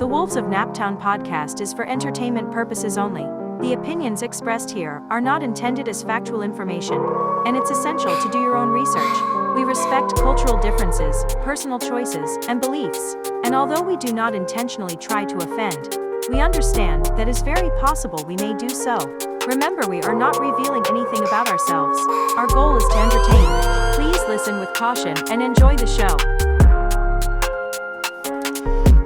The Wolves of Naptown podcast is for entertainment purposes only. The opinions expressed here are not intended as factual information, and it's essential to do your own research. We respect cultural differences, personal choices, and beliefs, and although we do not intentionally try to offend, we understand that it's very possible we may do so. Remember, we are not revealing anything about ourselves. Our goal is to entertain. Please listen with caution and enjoy the show.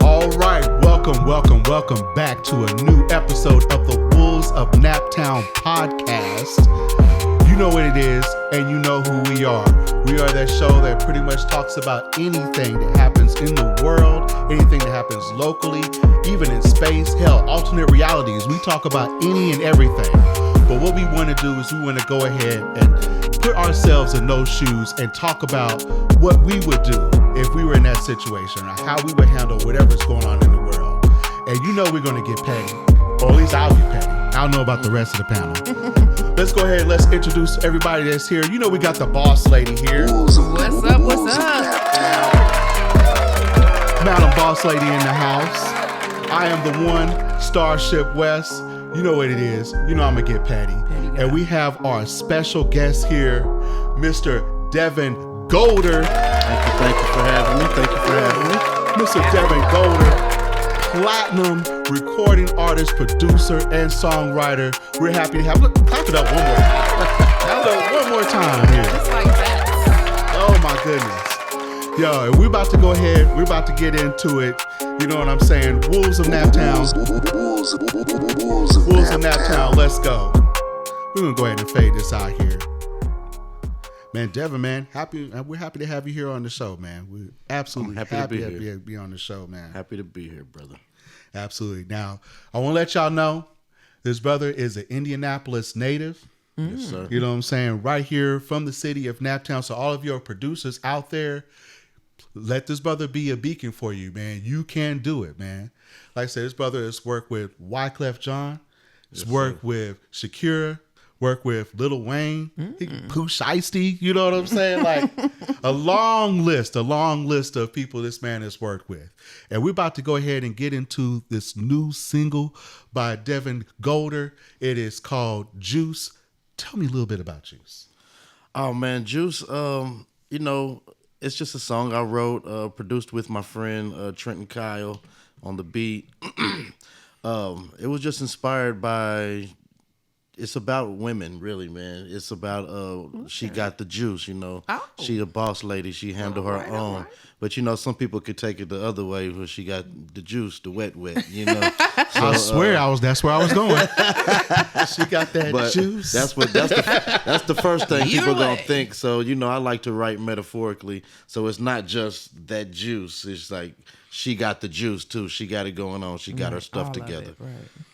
All right, welcome back to a new episode of the Wolves of Naptown podcast. You know what it is, and you know who we are. We are that show that pretty much talks about anything that happens in the world, anything that happens locally, even in space, hell, alternate realities. We talk about any and everything. But what we want to do is we want to go ahead and put ourselves in those shoes and talk about what we would do if we were in that situation, or how we would handle whatever's going on in the world. And you know we're going to get petty, or at least I'll be petty. I don't know about the rest of the panel. Let's go ahead and let's introduce everybody that's here. You know we got the boss lady here. What's up? Madam Boss Lady in the house. I am the one, Starship West. You know what it is. You know I'm going to get petty. And we have our special guest here, Mr. Devon Golder. Thank you for having me. Mr. Devon Golder, platinum recording artist, producer, and songwriter. We're happy to have. Look, clap it up one more time. One more time here. Just like that. Oh my goodness. Yo, and we're about to go ahead. We're about to get into it. You know what I'm saying? Wolves of Naptown. Wolves of Naptown. Let's go. We're gonna go ahead and fade this out here. Man, Devon, man, we're happy to have you here on the show, man. We're absolutely happy to be on the show, man. Happy to be here, brother. Absolutely. Now, I want to let y'all know, this brother is an Indianapolis native. Yes, sir. You know what I'm saying? Right here from the city of Naptown. So all of your producers out there, let this brother be a beacon for you, man. You can do it, man. Like I said, this brother has worked with Wyclef Jean. He's worked with Shakira. Work with Lil Wayne, Pooh Shiesty, you know what I'm saying? Like a long list of people this man has worked with. And we're about to go ahead and get into this new single by Devon Golder. It is called Juice. Tell me a little bit about Juice. Oh man, Juice, you know, it's just a song I wrote, produced with my friend Trenton Kyle on the beat. It was just inspired by... It's about women, really, man. It's about she got the juice, you know. Oh. She a boss lady. She handle her own. Right. But, you know, some people could take it the other way where she got the juice, the wet, you know. So, I swear that's where I was going. She got that juice. That's the first thing people gonna think. So, you know, I like to write metaphorically. So it's not just that juice. It's like she got the juice too. She got it going on. She got her stuff together.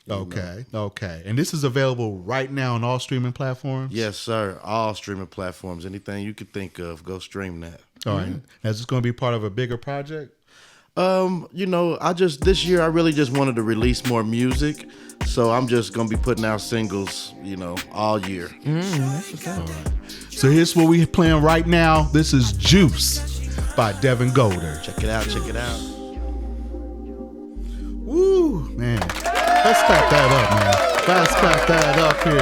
Okay. And this is available right now on all streaming platforms? Yes, sir. All streaming platforms. Anything you could think of, go stream that. All right. Now, is this going to be part of a bigger project? You know, this year I really just wanted to release more music. So I'm just going to be putting out singles, you know, all year. That's what's up. All right. So here's what we're playing right now. This is Juice by Devon Golder. Check it out. Woo, man. Let's clap that up, man. Let's clap that up here.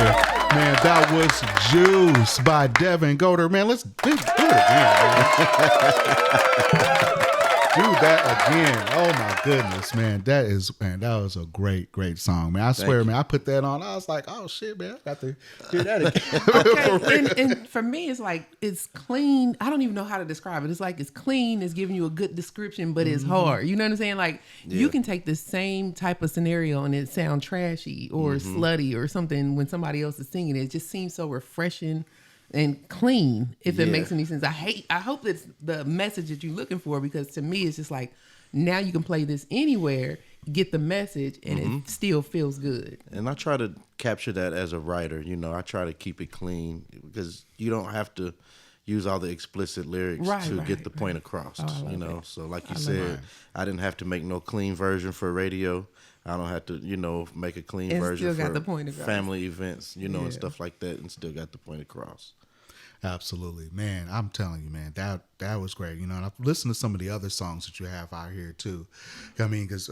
Man, that was Juice by Devon Golder. Man, let's do it again, man. Do that again. Oh my goodness, man. That was a great song, man. I swear, man, I put that on. I was like, oh shit, man, I got to hear that again. Okay, and for me, it's like, it's clean. I don't even know how to describe it. It's like, it's clean. It's giving you a good description, but it's hard. You know what I'm saying? Like, you can take the same type of scenario and it sound trashy or slutty or something when somebody else is singing it. It just seems so refreshing and clean, if it makes any sense. I hope it's the message that you're looking for, because to me it's just like, now you can play this anywhere, get the message, and it still feels good. And I try to capture that as a writer. You know, I try to keep it clean, because you don't have to use all the explicit lyrics to get the point across. You know, that. So like you said, I didn't have to make no clean version for radio. I don't have to, you know, make a clean version for family events, you know, and stuff like that, and still got the point across. Absolutely, man. I'm telling you, man, that was great. You know, and I've listened to some of the other songs that you have out here too. I mean, because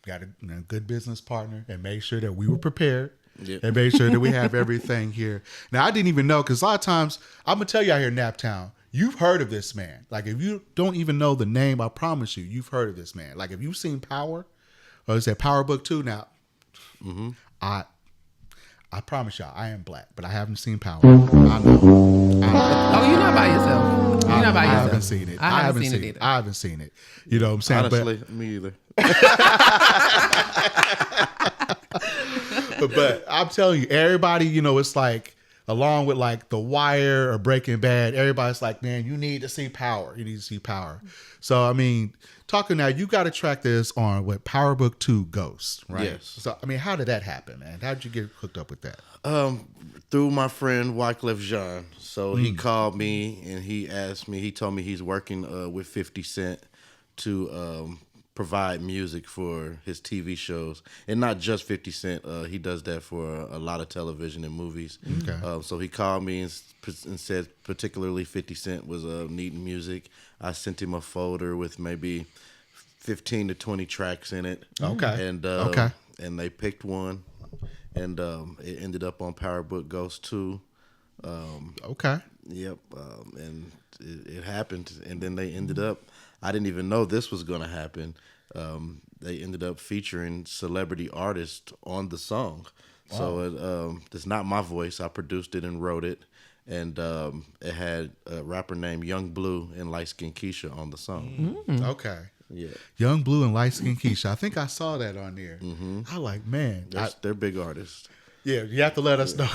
got a good business partner, and made sure that we were prepared. Yep. And made sure that we have everything here. Now, I didn't even know, because a lot of times, I'm going to tell you out here in Naptown, you've heard of this man. Like, if you don't even know the name, I promise you, you've heard of this man. Like, if you've seen Power, or is that Power Book 2 now? Mm-hmm. I promise y'all, I am black, but I haven't seen Power. I know. Oh, you're not by yourself. You're not by yourself. I haven't seen it. I haven't seen it either. I haven't seen it. You know what I'm saying? Honestly, me either. But I'm telling you, everybody, you know, it's like, along with like The Wire or Breaking Bad, everybody's like, man, you need to see Power. You need to see Power. So, I mean, talking now, you got to track this on what Power Book 2 Ghost, right? Yes. So, I mean, how did that happen, man? How did you get hooked up with that? Through my friend Wyclef Jean. So he called me and he asked me, he told me he's working with 50 Cent to provide music for his TV shows, and not just 50 Cent. He does that for a lot of television and movies. Okay. So he called me and said particularly 50 Cent was needing music. I sent him a folder with maybe 15 to 20 tracks in it. Okay. And they picked one, and it ended up on Power Book Ghost 2. Okay. Yep. And it happened, and then they ended up, I didn't even know this was going to happen. They ended up featuring celebrity artists on the song. Wow. So it's not my voice. I produced it and wrote it. And it had a rapper named Young Blue and Light Skin Keisha on the song. Okay. Yeah. Young Blue and Light Skin Keisha. I think I saw that on there. I like, man. They're big artists. Yeah, you have to let us know.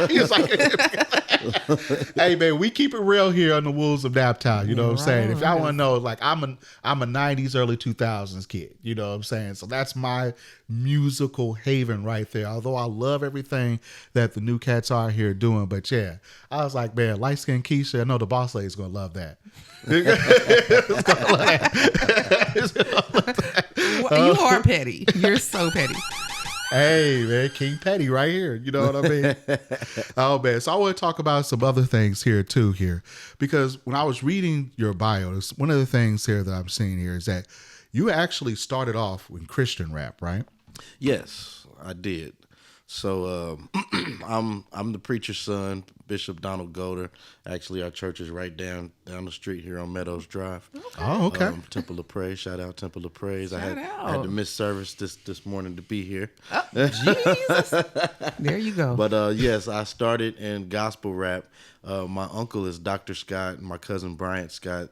He's like, hey man, we keep it real here on the Wolves of Naptown. You know what I'm saying? If y'all want to know, like I'm a '90s, early 2000s kid. You know what I'm saying? So that's my musical haven right there. Although I love everything that the new cats are here doing, but yeah, I was like, man, Light Skin Keisha. I know the boss lady's gonna love that. You are petty. You're so petty. Hey man, King Petty right here. You know what I mean? Oh man. So I want to talk about some other things here too because when I was reading your bio, one of the things here that I'm seeing here is that you actually started off with Christian rap, right? Yes, I did. So I'm the preacher's son, Bishop Donald Golder. Actually, our church is right down the street here on Meadows Drive. Oh, okay. Temple of Praise. Shout out Temple of Praise. I Shout had to miss service this morning to be here. Oh, Jesus. There you go. But yes, I started in gospel rap. My uncle is Dr. Scott, and my cousin Bryant Scott.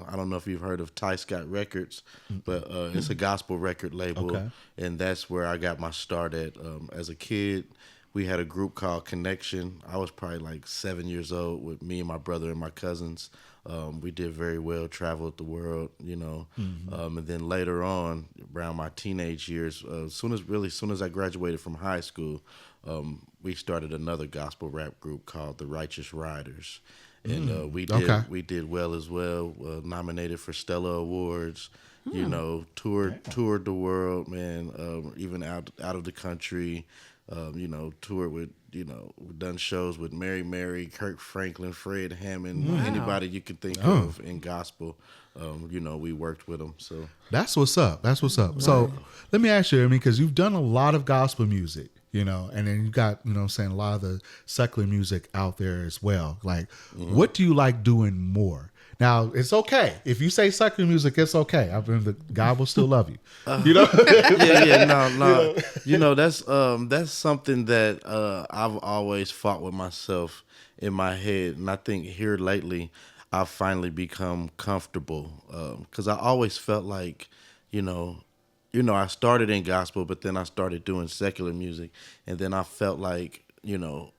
I don't know if you've heard of Ty Scott Records, but it's a gospel record label, and that's where I got my start at. As a kid, we had a group called Connection. I was probably like 7 years old with me and my brother and my cousins. We did very well, traveled the world, you know. And then later on, around my teenage years, as soon as I graduated from high school, we started another gospel rap group called the Righteous Riders. And we did well as well, nominated for Stella Awards, you know, toured the world, man, even out of the country. You know, toured with, you know, we've done shows with Mary, Kirk Franklin, Fred Hammond, anybody you can think of in gospel. You know, we worked with them. So that's what's up. Right. So let me ask you, I mean, because you've done a lot of gospel music, you know, and then you got, you know what I'm saying, a lot of the secular music out there as well. Like, what do you like doing more? Now, it's okay. If you say secular music, it's okay. I mean, God will still love you. You know? No. You know, that's something that I've always fought with myself in my head. And I think here lately, I've finally become comfortable. Because I always felt like, you know, I started in gospel, but then I started doing secular music. And then I felt like, you know,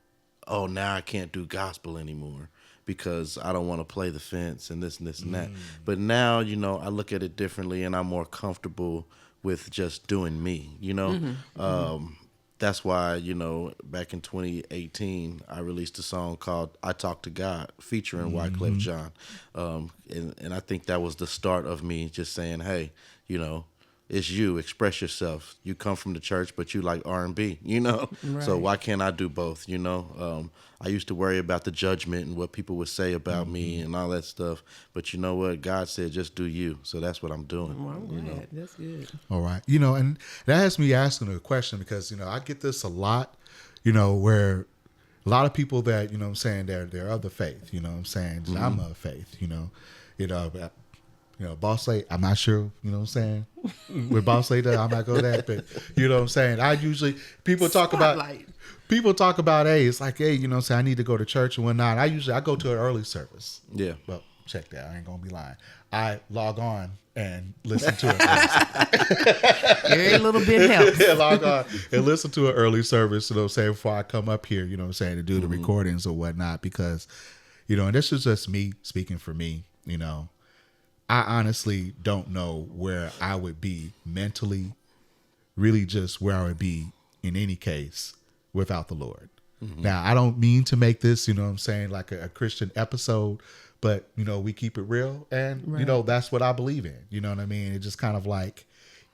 oh, now I can't do gospel anymore, because I don't want to play the fence and this and that. But now, you know, I look at it differently, and I'm more comfortable with just doing me, you know? That's why, you know, back in 2018, I released a song called I Talk to God featuring Wyclef Jean. And I think that was the start of me just saying, hey, you know, it's you. Express yourself. You come from the church, but you like R&B, you know? Right. So why can't I do both, you know? I used to worry about the judgment and what people would say about me and all that stuff. But you know what? God said, just do you. So that's what I'm doing. Well, I'm glad. You know? That's good. All right. You know, and that has me asking a question because, you know, I get this a lot, you know, where a lot of people that, you know what I'm saying, they're of the faith, you know what I'm saying? Mm-hmm. I'm of faith, you know, Boss Lady, I'm not sure, you know what I'm saying? With Boss Lady, I'm not going to that, but you know what I'm saying? I usually, people talk about, hey, it's like, hey, you know what I'm saying? I need to go to church and whatnot. I go to an early service. Yeah. Well, check that. I ain't going to be lying. I log on and listen to it. Every little bit helps. Yeah, log on and listen to an early service, you know what I'm saying, before I come up here, you know what I'm saying, to do the recordings or whatnot, because, you know, and this is just me speaking for me, you know, I honestly don't know where I would be mentally, really just where I would be in any case without the Lord. Mm-hmm. Now, I don't mean to make this, you know what I'm saying, like a Christian episode, but, you know, we keep it real and, you know, that's what I believe in. You know what I mean? It's just kind of like,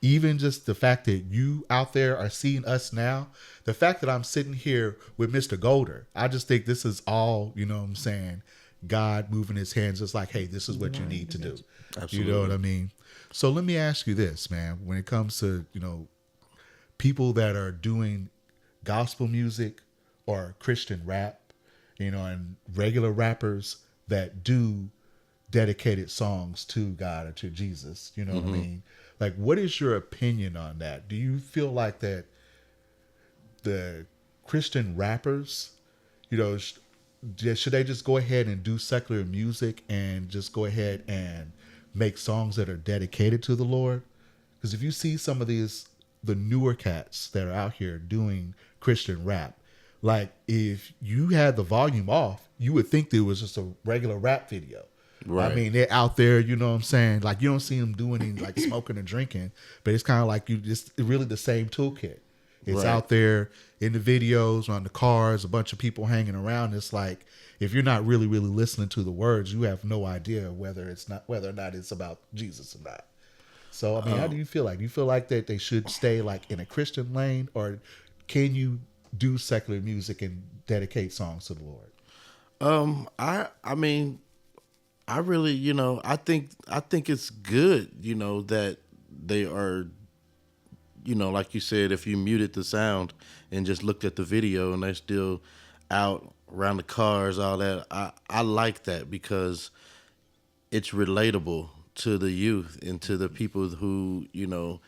even just the fact that you out there are seeing us now, the fact that I'm sitting here with Mr. Golder, I just think this is all, you know what I'm saying, God moving his hands. It's like, hey, this is what you need to do. Absolutely. You know what I mean? So let me ask you this, man. When it comes to, you know, people that are doing gospel music or Christian rap, you know, and regular rappers that do dedicated songs to God or to Jesus, you know what I mean? Like, what is your opinion on that? Do you feel like that the Christian rappers, you know, should they just go ahead and do secular music and just go ahead and make songs that are dedicated to the Lord? Because if you see some of the newer cats that are out here doing Christian rap, like if you had the volume off, you would think there was just a regular rap video. Right. I mean, they're out there, you know what I'm saying? Like, you don't see them doing any, like, smoking and drinking, but it's kind of like it's really the same toolkit. It's out there in the videos, on the cars, a bunch of people hanging around. It's like, if you're not really, really listening to the words, you have no idea whether or not it's about Jesus or not. So, I mean, how do you feel like? Do you feel like that they should stay, like, in a Christian lane, or can you do secular music and dedicate songs to the Lord? I mean, I really, you know, I think it's good, you know, that they are, you know, like you said, if you muted the sound and just looked at the video and they're still out around the cars, all that, I like that because it's relatable to the youth and to the people who, you know,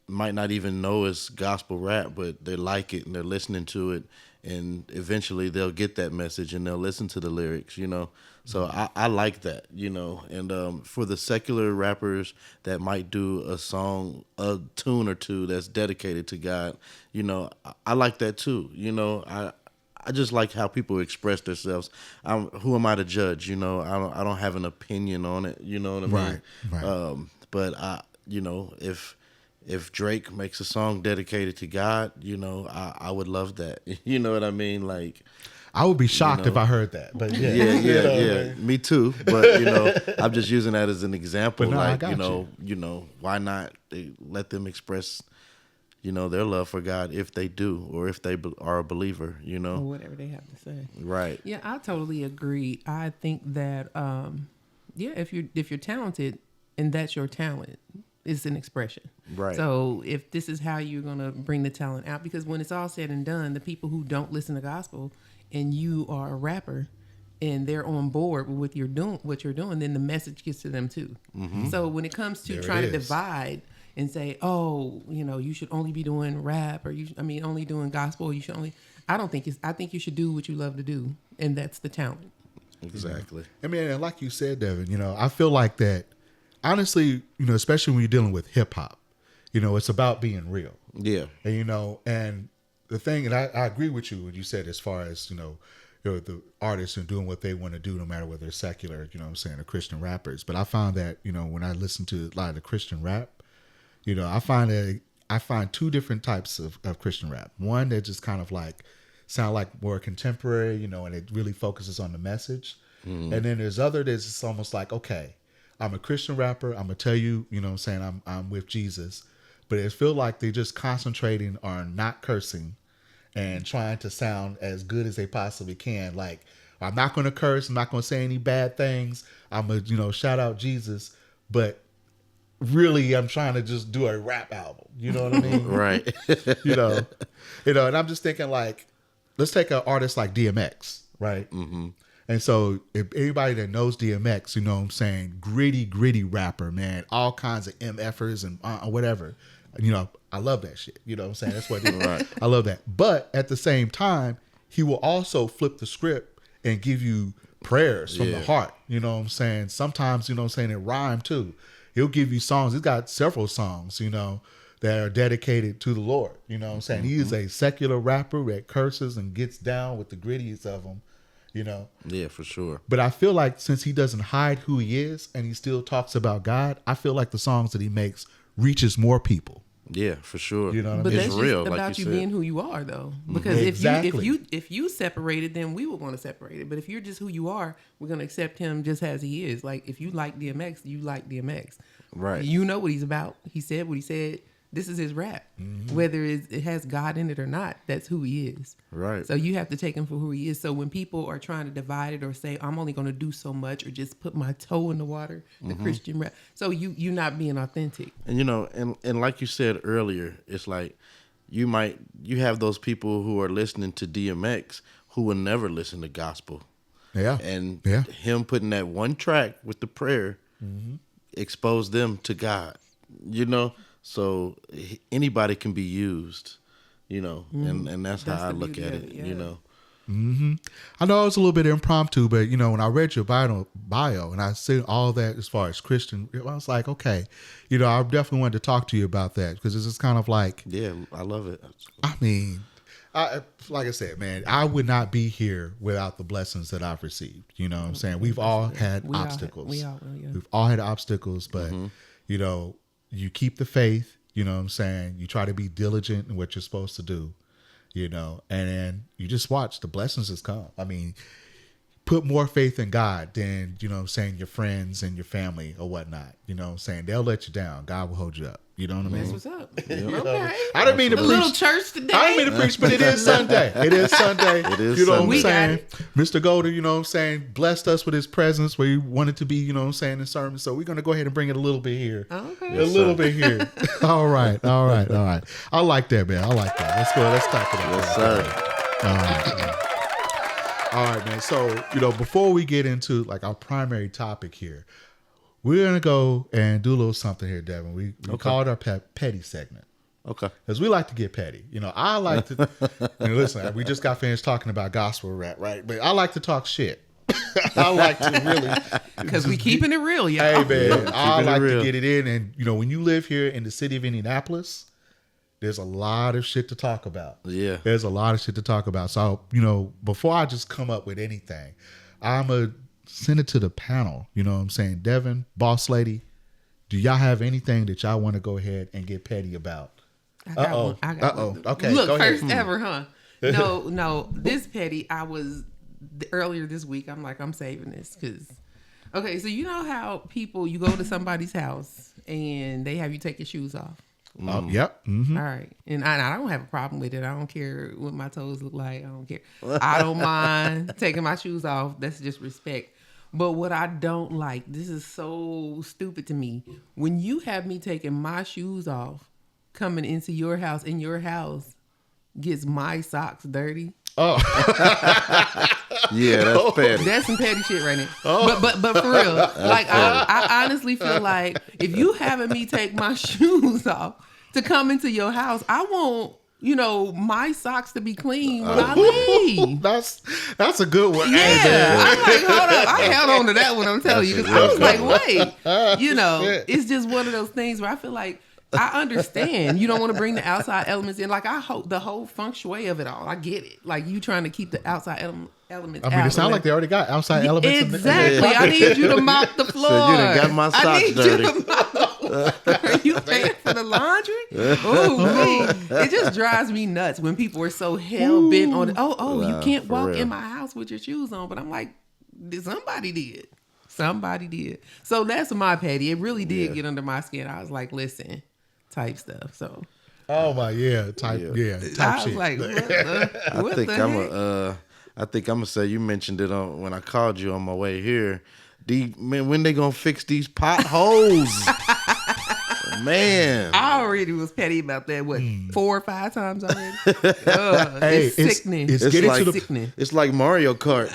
might not even know it's gospel rap, but they like it and they're listening to it, and eventually they'll get that message and they'll listen to the lyrics, you know. So I like that, you know. And for the secular rappers that might do a song, a tune or two that's dedicated to God, you know, I like that too. You know, I just like how people express themselves. Who am I to judge? You know, I don't have an opinion on it. You know what I mean? Right. But you know, if Drake makes a song dedicated to God, you know, I would love that. You know what I mean? Like, I would be shocked if I heard that. But yeah. Me too. But you know, I'm just using that as an example. No, like, I got you know, why not let them express, you know, their love for God if they do, or if they are a believer, you know, or whatever they have to say. Right. Yeah, I totally agree. I think that, if you're talented and that's your talent, it's an expression. Right. So if this is how you're going to bring the talent out, because when it's all said and done, the people who don't listen to gospel and you are a rapper and they're on board with what you're doing, then the message gets to them too. Mm-hmm. So when it comes to trying to divide and say, oh, you know, you should only be doing rap, or only doing gospel, I think you should do what you love to do. And that's the talent. Exactly. I mean, and like you said, Devin, you know, I feel like that, honestly, you know, especially when you're dealing with hip hop, you know, it's about being real. Yeah. And, you know, and the thing, and I agree with you when you said, as far as, you know, the artists and doing what they want to do, no matter whether they're secular, you know what I'm saying, or Christian rappers. But I found that, you know, when I listen to a lot of the Christian rap, you know, I find two different types of Christian rap. One that just kind of like sound like more contemporary, you know, and it really focuses on the message. Mm. And then there's other that's just almost like, okay, I'm a Christian rapper. I'm gonna tell you, you know what I'm saying, I'm with Jesus. But it feels like they're just concentrating on not cursing and trying to sound as good as they possibly can. Like, I'm not gonna curse, I'm not gonna say any bad things. I'm gonna, you know, shout out Jesus, but really I'm trying to just do a rap album. You know what I mean? Right. you know, and I'm just thinking like, let's take an artist like DMX, right? Mm-hmm. And so if anybody that knows DMX, you know what I'm saying, gritty rapper, man, all kinds of MFers and whatever. You know, I love that shit. You know what I'm saying? That's what I do. Right. I love that. But at the same time, he will also flip the script and give you prayers from the heart. You know what I'm saying? Sometimes, you know what I'm saying, it rhyme too. He'll give you songs. He's got several songs, you know, that are dedicated to the Lord. You know what I'm saying? Mm-hmm. He is a secular rapper that curses and gets down with the grittiest of them. You know? Yeah, for sure. But I feel like since he doesn't hide who he is and he still talks about God, I feel like the songs that he makes reaches more people. Yeah, for sure. You know what I but mean? that's it's just real, about like you said. being who you are, though. Because Exactly. if you separated, then we would want to separate it. But if you're just who you are, we're gonna accept him just as he is. Like if you like DMX, you like DMX. Right. You know what he's about. He said what he said. This is his rap. Mm-hmm. Whether it has God in it or not, that's who he is. Right. So you have to take him for who he is. So when people are trying to divide it or say, I'm only going to do so much or just put my toe in the water, the Christian rap. So you're not being authentic. And, you know, and like you said earlier, it's like you have those people who are listening to DMX who will never listen to gospel. Yeah. And him putting that one track with the prayer exposed them to God, you know? So anybody can be used, you know, and that's how I look at it, you know. Mm-hmm. I know it was a little bit impromptu, but, you know, when I read your bio and I see all that as far as Christian, I was like, okay, you know, I definitely wanted to talk to you about that because it's just kind of like. Yeah, I love it. I mean, like I said, man, I would not be here without the blessings that I've received. You know what I'm saying? We've all had obstacles. We've all had obstacles, but, you know, you keep the faith, you know what I'm saying? You try to be diligent in what you're supposed to do, you know, and then you just watch the blessings just come. I mean, put more faith in God than, you know what I'm saying, your friends and your family or whatnot. You know what I'm saying? They'll let you down. God will hold you up. You know what I mean? That's what's up. Okay. I didn't mean to preach. A little church today. I didn't mean to preach, but it is Sunday. It is Sunday. It is you know Sunday. what I'm saying? Mr. Golder, you know what I'm saying, blessed us with his presence where he wanted to be, you know what I'm saying, in sermon. So we're going to go ahead and bring it a little bit here. Okay. A little bit here. All right. I like that, man. I like that. Let's go. Let's talk to that. Yes, sir. All right, man. So, you know, before we get into like our primary topic here, we're going to go and do a little something here, Devin. We call it our petty segment. Okay. Because we like to get petty. You know, I like to, listen, we just got finished talking about gospel rap, right? But I like to talk shit. I like to really. Because we keeping it real, y'all. Hey, man. I like real. to get it in. And, you know, when you live here in the city of Indianapolis, there's a lot of shit to talk about. Yeah. There's a lot of shit to talk about. So, you know, before I just come up with anything, I'm going to send it to the panel. You know what I'm saying? Devin, Boss Lady, do y'all have anything that y'all want to go ahead and get petty about? I got one. Okay, Look, go ahead. first ever, huh? No, this petty, I was, earlier this week, I'm like, I'm saving this because, okay, so you know how people, you go to somebody's house and they have you take your shoes off? Yep. Mm-hmm. All right. And I don't have a problem with it. I don't care what my toes look like. I don't care. I don't mind taking my shoes off. That's just respect. But what I don't like, this is so stupid to me. When you have me taking my shoes off, coming into your house, and your house gets my socks dirty. Oh. Yeah, that's petty. That's some petty shit right now. Oh. But for real, like I honestly feel like if you having me take my shoes off to come into your house, I want, you know, my socks to be clean when I leave. That's a good one. Yeah, Hey, I'm like, hold up. I held on to that one, I'm telling you, because I was like, wait, you know, it's just one of those things where I feel like I understand you don't want to bring the outside elements in. Like I hope the whole feng shui of it all. I get it. Like you trying to keep the outside elements. I mean, it sounds like they already got outside elements. Exactly. I need you to mop the floor. So you done got my socks dirty. You to mop the floor. Are you paying for the laundry? Oh, it just drives me nuts when people are so hell bent on it. You can't walk real. in my house with your shoes on. But I'm like, somebody did. Somebody did. So that's my petty. It really did get under my skin. I was like, listen, type stuff. So. Oh my type I was shit. like, what the heck? I think I'm gonna say you mentioned it when I called you on my way here. Man, when they gonna fix these potholes? Man, I already was petty about that. What 4 or 5 times already? It's sickening. It's getting like, to the sickening. It's like Mario Kart.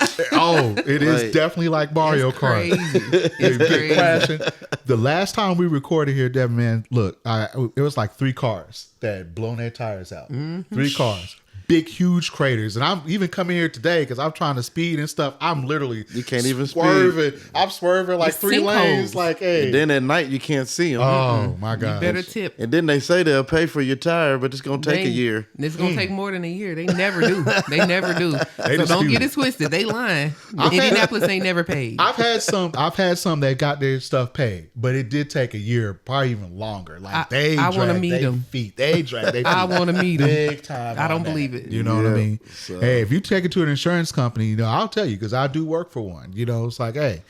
It is definitely like Mario Kart. It's crazy. Crashing. The last time we recorded here, Devin, man, look, it was like 3 cars that had blown their tires out. 3 cars. Big, huge craters. And I'm even coming here today because I'm trying to speed and stuff. I'm literally you can't even swerving. speed. I'm swerving like 3 lanes. Like, hey. And then at night you can't see them. Oh my God. You better tip. And then they say they'll pay for your tire, but it's gonna take a year. It's gonna take more than a year. They never do. So don't get it twisted. They lying. Indianapolis ain't never paid. I've had some that got their stuff paid, but it did take a year, probably even longer. Like I want to meet them. They drag their feet. I want to meet them big time. I don't believe it. You know what I mean? So. Hey, if you take it to an insurance company, I'll tell you because I do work for one. It's like, hey,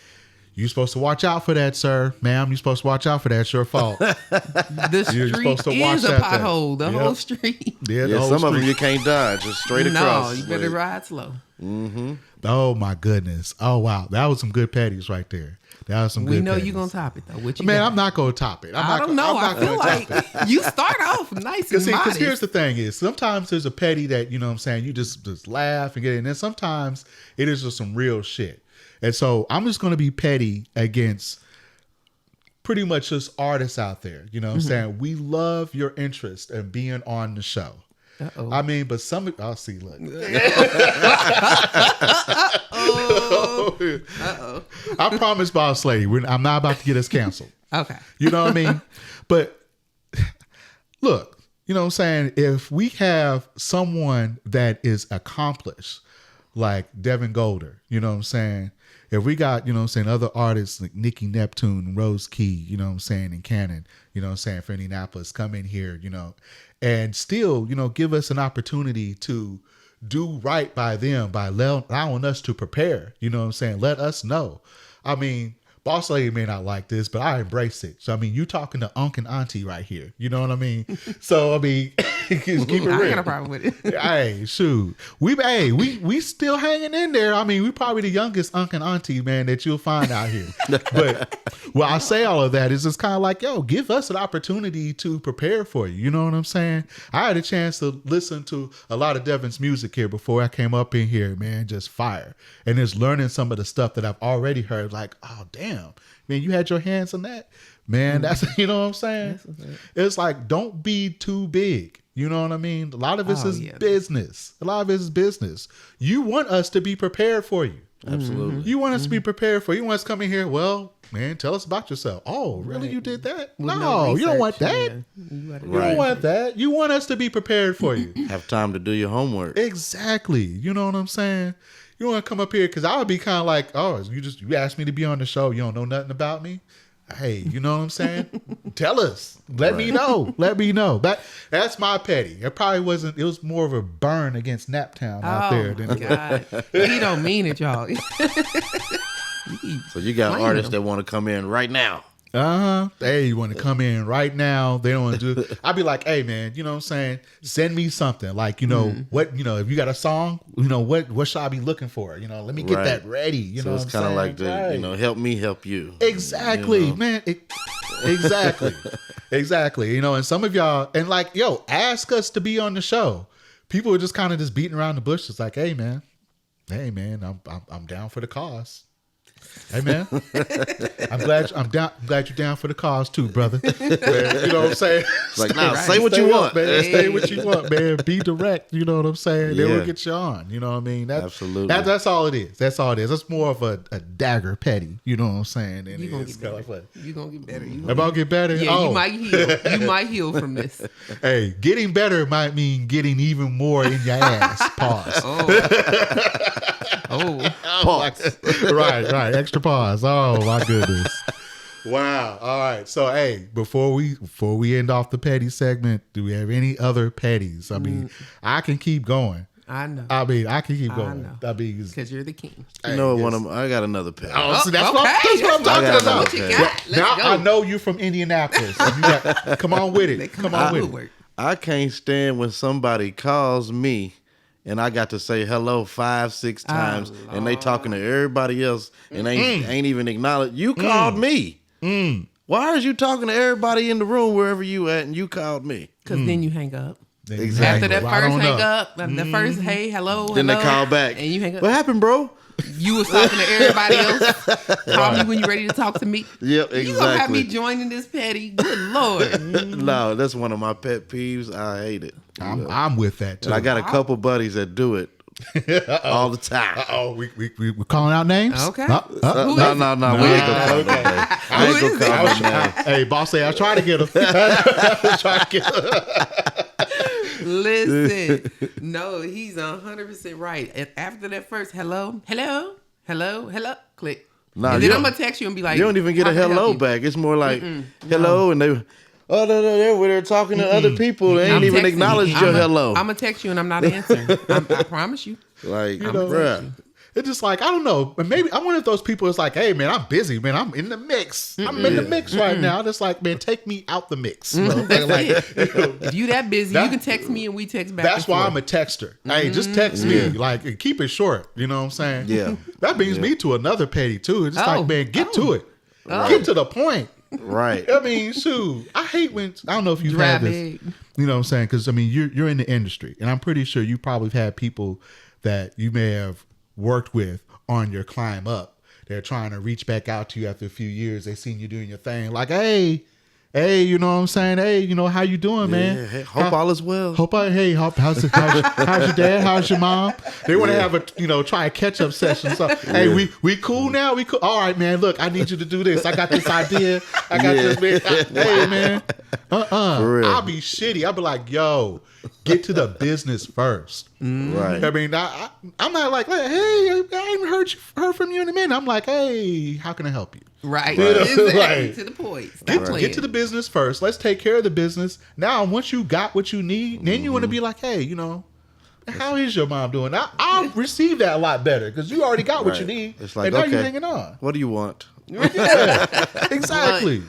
you're supposed to watch out for that, sir, ma'am. You're supposed to watch out for that. It's your fault. The street is a pothole. The whole street. Yeah, some of them you can't dodge. Just straight across. No, you better ride slow. Mm-hmm. Oh my goodness. Oh wow, that was some good patties right there. That was some good. We know patties. you're gonna top it though. I'm not gonna top it. I don't know. I feel like you start off nice and modest. Because here's the thing: is sometimes there's a petty that you just laugh and get it, and then sometimes it is just some real shit. And so I'm just gonna be petty against pretty much just artists out there. You know what I'm saying? We love your interest in being on the show. Uh-oh. I mean, but I'll see, look. Uh-oh. I promise, Boss Lady, I'm not about to get us canceled. Okay. You know what I mean? But look, you know what I'm saying? If we have someone that is accomplished, like Devon Golder, you know what I'm saying? If we got, other artists like Nicki Neptune, Rose Key, and Cannon, for Indianapolis, come in here, and still, give us an opportunity to do right by them by allowing us to prepare, let us know. I mean, Boss Lady may not like this, but I embrace it. So, I mean, you talking to Unc and Auntie right here. You know what I mean? So, I mean, keep it real. I ain't got a problem with it. Hey, shoot. We still hanging in there. I mean, we probably the youngest Unc and Auntie, man, that you'll find out here. But, I say all of that is just kind of like, give us an opportunity to prepare for you. You know what I'm saying? I had a chance to listen to a lot of Devon's music here before I came up in here, man, just fire. And just learning some of the stuff that I've already heard, like, oh, damn. Man, you had your hands on that? Man, that's, you know what I'm saying? It's like, don't be too big. You know what I mean? A lot of this is business. A lot of it is business. You want us to be prepared for you. Absolutely. You want us to be prepared for you. You want us to come in here, well, man, tell us about yourself. Oh, really? Right. You did that? No, you don't want that. Yeah. You don't want that. You want us to be prepared for you. Have time to do your homework. Exactly. You know what I'm saying? You want to come up here because I would be kind of like, oh, you asked me to be on the show. You don't know nothing about me. Hey, you know what I'm saying? Tell us. Let me know. Let me know. That's my petty. It probably wasn't. It was more of a burn against Naptown out there. Oh, God. He don't mean it, y'all. So you got artists that want to come in right now. Hey, you want to come in right now? They don't want to do. I'd be like, hey, man, you know what I'm saying? Send me something. Like, what, if you got a song, what should I be looking for? Let me get that ready. You know, it's kind of like help me help you. Exactly, man. Exactly. Exactly. And some of y'all, and like, ask us to be on the show. People are just kind of just beating around the bush. It's like, hey, man, I'm down for the cause. Hey man, I'm glad you're down for the cause too, brother. Man, you know what I'm saying? Like, now say what you want, man. Hey. Say what you want, man. Be direct. You know what I'm saying? Yeah. Then we'll get you on. You know what I mean? Absolutely. That's all it is. That's all it is. That's more of a dagger petty. You know what I'm saying? And you're gonna get better. You're gonna get better. I'm gonna get better. Yeah, you might heal. You might heal from this. Hey, getting better might mean getting even more in your ass. Pause. Pause. Right. Extra pause. Oh my goodness. Wow. All right. So hey, before we end off the petty segment, do we have any other petties? I mean, I can keep going. I know. I mean, I can keep going. I mean, because you're the king. You know what? I got another pet. Oh, so that's what I'm talking about. What you got? Now go. I know you from Indianapolis. Come on with it. Come on with it. I can't stand when somebody calls me and I got to say hello 5-6 times and they talking to everybody else and ain't even acknowledge. You called me. Why are you talking to everybody in the room wherever you at and you called me? Because then you hang up. Exactly. After that first hang up, the first hey, hello, then they call back. And you hang up. What happened, bro? You was talking to everybody else. Call me when you're ready to talk to me. Yep, exactly. You gonna have me joining this petty? Good Lord. No, that's one of my pet peeves. I hate it. I'm with that too. And I got a couple buddies that do it all the time. We're calling out names. Okay. No. We ain't gonna call them. I ain't gonna call them names. Hey, boss, say I try to get them. Listen, no, he's 100% right. And after that first hello, click. Nah, and then I'm gonna text you and be like, you don't even get a hello back. It's more like hello, and they're talking to other people. They ain't even acknowledged your hello. I'm gonna text you and I'm not answering. I promise you. Like, bruh. It's just like, I don't know, but maybe I wonder if those people is like, hey man, I'm busy, man. I'm in the mix. I'm in the mix right now. Just like, man, take me out the mix. If you that busy, you can text me and we text back. That's why I'm a texter. Hey, just text me, like, and keep it short. You know what I'm saying? Yeah. That brings me to another petty too. It's like, man, get to it. Get to the point. Right. I mean, shoot, I hate when, I don't know if you've had this. You know what I'm saying? Because I mean, you're in the industry, and I'm pretty sure you probably have people that you may have worked with on your climb up. They're trying to reach back out to you after a few years. They seen you doing your thing. Like, hey, you know what I'm saying? Hey, you know, how you doing, man? Hey, hope all is well. How's your dad? How's your mom? They want to have a, try a catch up session. So, hey, we cool now? We cool? All right, man. Look, I need you to do this. I got this idea. I got this, man. Hey, man. I'll be shitty. I'll be like, yo, get to the business first. Right. I mean, I'm not like, hey, I ain't heard from you in a minute. I'm like, hey, how can I help you? Right. Exactly. To the point. Get to the business first. Let's take care of the business. Now, once you got what you need, then you want to be like, hey, how is your mom doing? I'll receive that a lot better because you already got what you need. It's like, and now okay, you're hanging on. What do you want? Yeah, exactly.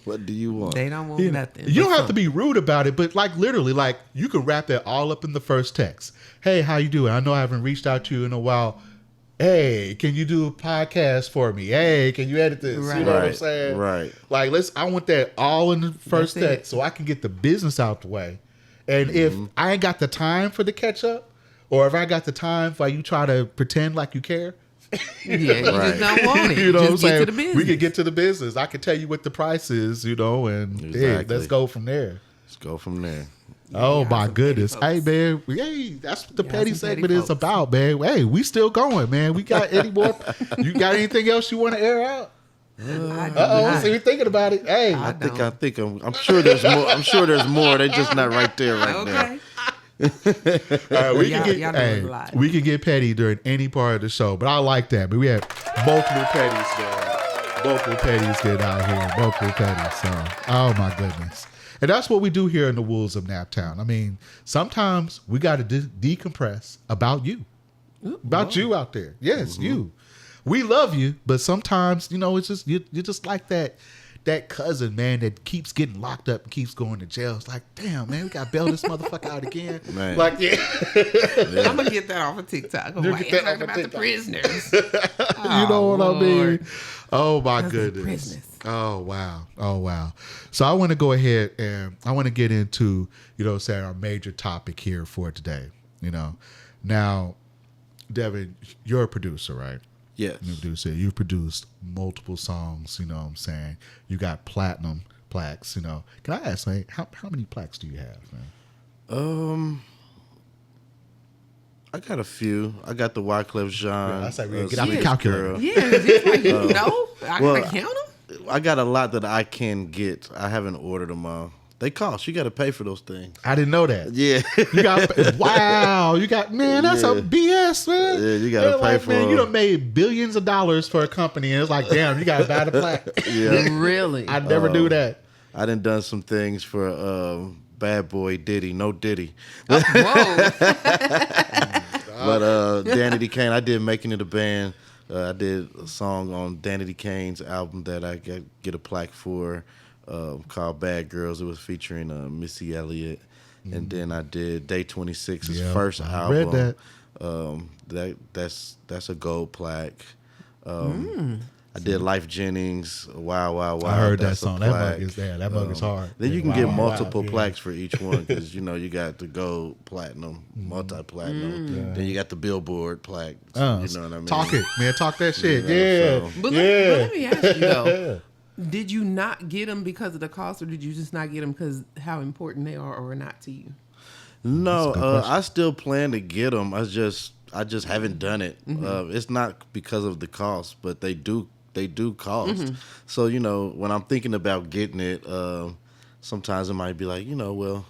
What do you want? They don't want nothing. You don't have to be rude about it, but like literally, like you can wrap that all up in the first text. Hey, how you doing? I know I haven't reached out to you in a while. Hey, can you do a podcast for me? Hey, can you edit this? Right. You know what I'm saying? Right. Like, I want that all in the first text so I can get the business out the way. And if I ain't got the time for the catch up, or if I got the time for you try to pretend like you care, you just don't want it. You know just what I'm saying? Get to the business. We can get to the business. I can tell you what the price is, and hey, let's go from there. Let's go from there. Oh my goodness. Hey man, that's what the petty segment is about, man. Hey, we still going, man. We got any more? You got anything else you want to air out? So you're thinking about it. Hey, I'm sure there's more. I'm sure there's more. They're just not right there now. We can get petty during any part of the show, but I like that. But we have multiple petties there. Multiple petties get out here. Multiple petties. So, oh my goodness. And that's what we do here in the Wolves of Naptown. I mean, sometimes we got to decompress about you. About you out there. Yes, you. We love you, but sometimes, it's just you're just like that cousin, man, that keeps getting locked up and keeps going to jail. It's like, damn, man, we got to bail this motherfucker out again. Man. Like, I'm going to get that off of TikTok. I'm like, talking about the prisoners. You know what I mean? Oh, my goodness. Prisoners. Oh, wow. So I want to go ahead and I want to get into, say our major topic here for today. Now, Devon, you're a producer, right? Yes. You're a producer. You've produced multiple songs, you know what I'm saying? You got platinum plaques, Can I ask, like, how many plaques do you have, man? I got a few. I got the Wyclef Jean. Yeah, that's like, get out the calculator. Yeah, it's like, I can count them? I got a lot that I can get. I haven't ordered them all. They cost. You got to pay for those things. I didn't know that. Yeah. You got, wow. You got, man, that's a BS, man. Yeah, you got to pay for man, them. You done made billions of dollars for a company, and it's like, damn, you got to buy the plaque. Yeah. Really? I never do that. I done some things for BadBoy Diddy. No Diddy. Whoa. But Danity Kane, I did Making It a Band. I did a song on Danity Kane's album that I get a plaque for called Bad Girls. It was featuring Missy Elliott. And then I did Day 26's first album. Read that. That's a gold plaque. I did Life Jennings, Wow Wow Wow. I heard that that's song. That mug is there. That mug is hard. Then you can Wow, get wow, multiple wow, plaques for each one because you got the gold, platinum, multi-platinum. Then you got the Billboard plaque. You know what I mean? Talk it, man. Talk that shit. But let me ask you though. Did you not get them because of the cost, or did you just not get them because how important they are or not to you? No, I still plan to get them. I just haven't done it. It's not because of the cost, but they do cost. So when I'm thinking about getting it, sometimes it might be like well,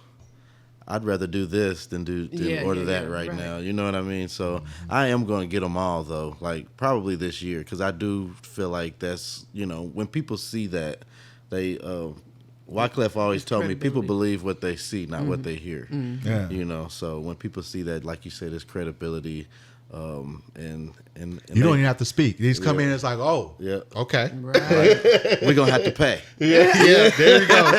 I'd rather do this than order that right now. You know what I mean? So I am going to get them all though, like probably this year, because I do feel like that's when people see that they. Wyclef always told me people believe what they see, not what they hear. Yeah. So when people see that, like you said, it's credibility. And you don't even have to speak. They just come in and it's like, oh, okay. Right. We're going to have to pay. Yeah, there you go.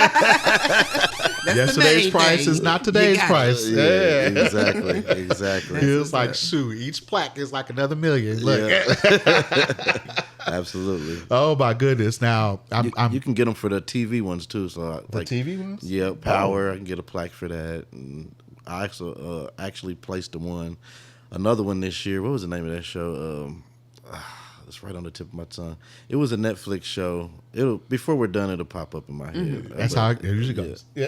Yesterday's price is not today's price. Yeah, exactly. It's like, shoot, each plaque is like another million. Look. Absolutely. Oh my goodness! Now you can get them for the TV ones too. So the TV ones, yeah, Power. I can get a plaque for that. And I actually placed another one this year. What was the name of that show? It's right on the tip of my tongue. It was a Netflix show. Before we're done, it'll pop up in my head. That's how it usually goes. Yeah.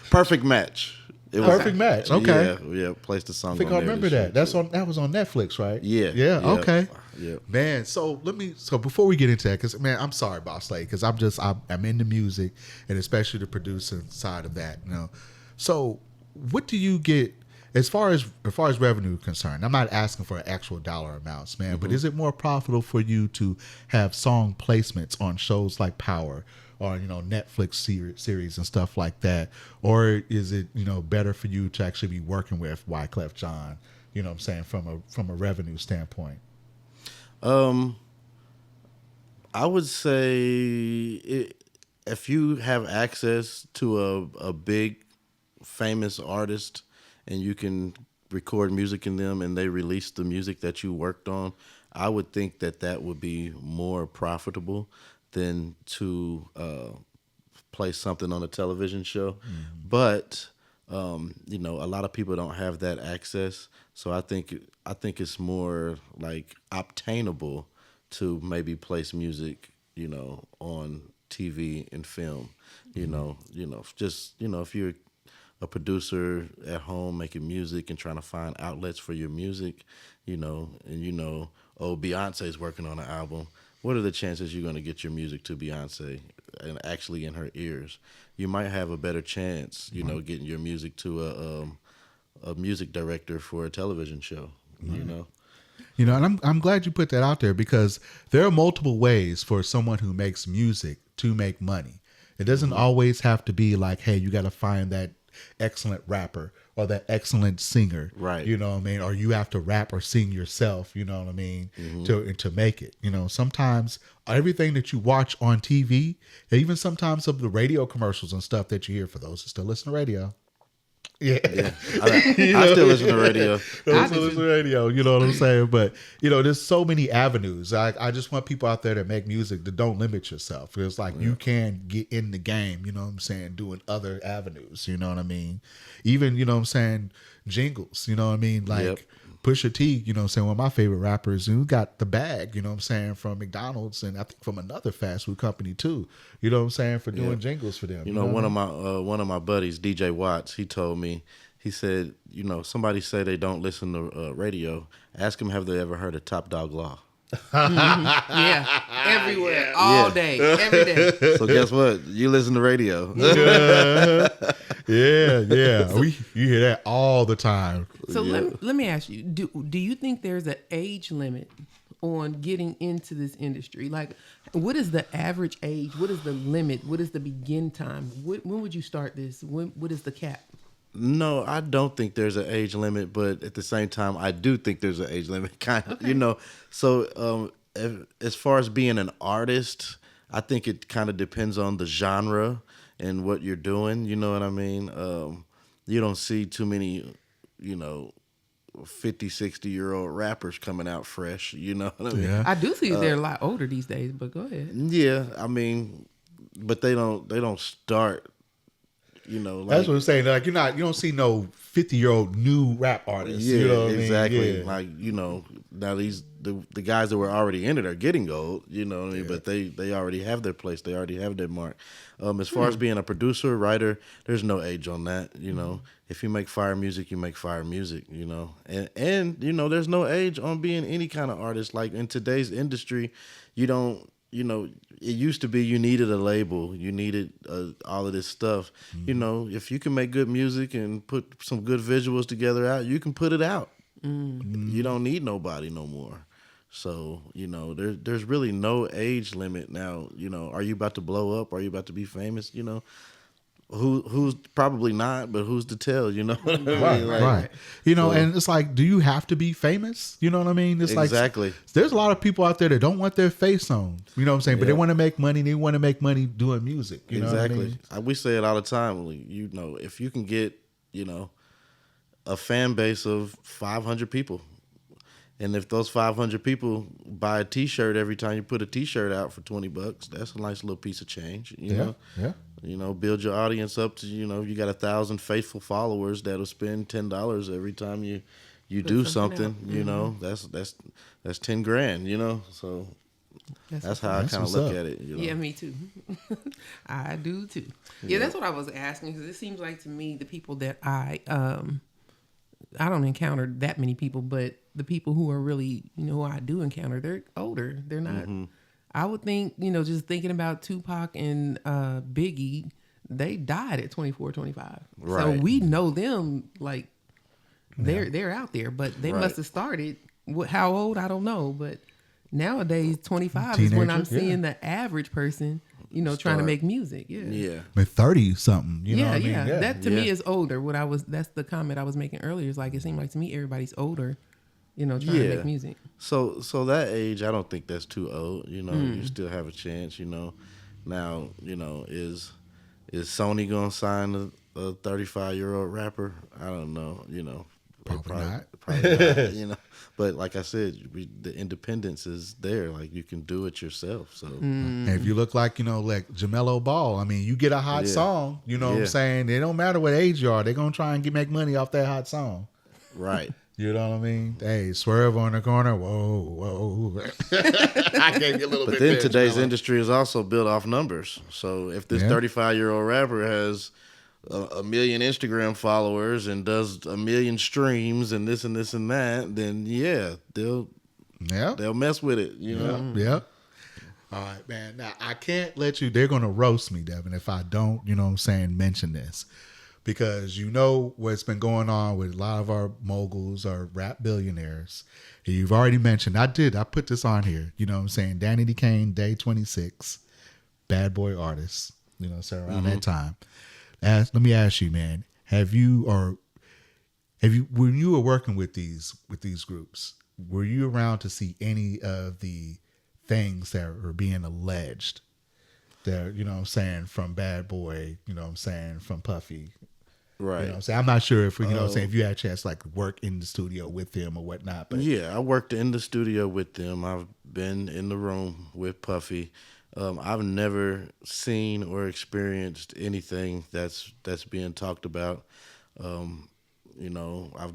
Perfect Match. Perfect Match. Okay. Yeah. Placed the song. I think I remember that. That was on Netflix, right? Yeah. Okay. Yeah. Man, so before we get into that, because man, I'm sorry, Boss Lady, because I'm into music and especially the producing side of that. So what do you get as far as revenue concerned? I'm not asking for actual dollar amounts, man, but is it more profitable for you to have song placements on shows like Power? Or Netflix series and stuff like that, or is it better for you to actually be working with Wyclef Jean? You know what I'm saying, from a revenue standpoint. I would say if you have access to a big famous artist and you can record music in them and they release the music that you worked on, I would think that would be more profitable than to play something on a television show. But a lot of people don't have that access, so I think it's more like obtainable to maybe place music on TV and film. If you're a producer at home making music and trying to find outlets for your music, Beyonce's working on an album. What are the chances you're going to get your music to Beyonce and actually in her ears? You might have a better chance, getting your music to a music director for a television show, And I'm glad you put that out there, because there are multiple ways for someone who makes music to make money. It doesn't always have to be like, hey, you got to find that excellent rapper or that excellent singer, right? You know what I mean? Or you have to rap or sing yourself, you know what I mean, to make it. Sometimes everything that you watch on TV, even sometimes of the radio commercials and stuff that you hear, for those who still listen to radio. Yeah. I still listen to radio. I still listen to radio, you know what I'm saying? But, there's so many avenues. I just want people out there that make music to don't limit yourself. It's like you can get in the game, you know what I'm saying, doing other avenues, you know what I mean? Even, you know what I'm saying, jingles, you know what I mean? Like Pusha T, you know what I'm saying, one of my favorite rappers, who got the bag, you know what I'm saying, from McDonald's and I think from another fast food company too, you know what I'm saying, for doing jingles for them. One of my buddies, DJ Watts, he told me, he said, somebody say they don't listen to radio, ask them have they ever heard of Top Dog Law. Yeah, everywhere, all day, every day. So guess what? You listen to radio. Yeah. You hear that all the time. So let me ask you: Do you think there's an age limit on getting into this industry? Like, what is the average age? What is the limit? What is the begin time? When would you start this? What is the cap? No, I don't think there's an age limit, but at the same time, I do think there's an age limit, kind of, So as far as being an artist, I think it kind of depends on the genre and what you're doing. You know what I mean? You don't see too many, 50, 60-year-old rappers coming out fresh. You know what I mean? Yeah. I do see they're a lot older these days, but go ahead. Yeah, I mean, but they don't start. That's what I'm saying. Like you don't see no 50-year-old new rap artists. Yeah, you know what exactly. I mean? Yeah. Like now the guys that were already in it are getting old. You know what I mean? But they already have their place. They already have their mark. As far as being a producer, writer, there's no age on that. If you make fire music, you make fire music. And there's no age on being any kind of artist. Like in today's industry, you don't. It used to be you needed a label, you needed all of this stuff. Mm-hmm. If you can make good music and put some good visuals together out, you can put it out. Mm-hmm. You don't need nobody no more. So, there's really no age limit now. Are you about to blow up? Are you about to be famous? Who's probably not, but who's to tell? What I mean? Right. And it's like, do you have to be famous? You know what I mean? It's exactly. There's a lot of people out there that don't want their face on. You know what I'm saying? But they want to make money. They want to make money doing music. You know what I mean? We say it all the time. If you can get, a fan base of 500 people, and if those 500 people buy a T-shirt every time you put a T-shirt out for $20, that's a nice little piece of change. You know? Yeah. Build your audience up to, you got 1,000 faithful followers that'll spend $10 every time you do something. That's 10 grand. So that's how I kind of look at it. Yeah, me too. I do too. Yeah, that's what I was asking, because it seems like to me the people that I don't encounter that many people, but the people who are really, who I do encounter, they're older. They're not. Mm-hmm. I would think, just thinking about Tupac and Biggie, they died at 24, 25. Right. So we know them, like, they're out there, but they must have started, how old, I don't know. But nowadays, 25 Teenagers, is when I'm seeing the average person, trying to make music. Yeah. But 30-something, you know what I mean? Yeah. That to me is older. That's the comment I was making earlier. Is like, it seemed like to me everybody's older, trying to make music. So that age, I don't think that's too old. You still have a chance. Now, is Sony gonna sign a 35-year-old rapper? I don't know. Probably not. But like I said, the independence is there. Like you can do it yourself. So and if you look like like Jamelo Ball, I mean, you get a hot song. You know what I'm saying? It don't matter what age you are. They're gonna try and make money off that hot song. Right. You know what I mean? Hey, swerve on the corner. Whoa. I gave you a little bit. But then today's industry is also built off numbers. So if this 35-year-old rapper has a million Instagram followers and does a million streams and this and this and that, then they'll mess with it. Yeah. All right, man. Now I can't let you. They're gonna roast me, Devin, if I don't. Mention this. Because what's been going on with a lot of our moguls or rap billionaires. You've already mentioned, I put this on here, Danity Kane, Day 26, BadBoy artists, so around that time. Let me ask you, man, have you, when you were working with these groups, were you around to see any of the things that were being alleged that, from BadBoy, from Puffy? Right. I'm not sure if if you had a chance to work in the studio with them or whatnot. But yeah, I worked in the studio with them. I've been in the room with Puffy. I've never seen or experienced anything that's being talked about. I've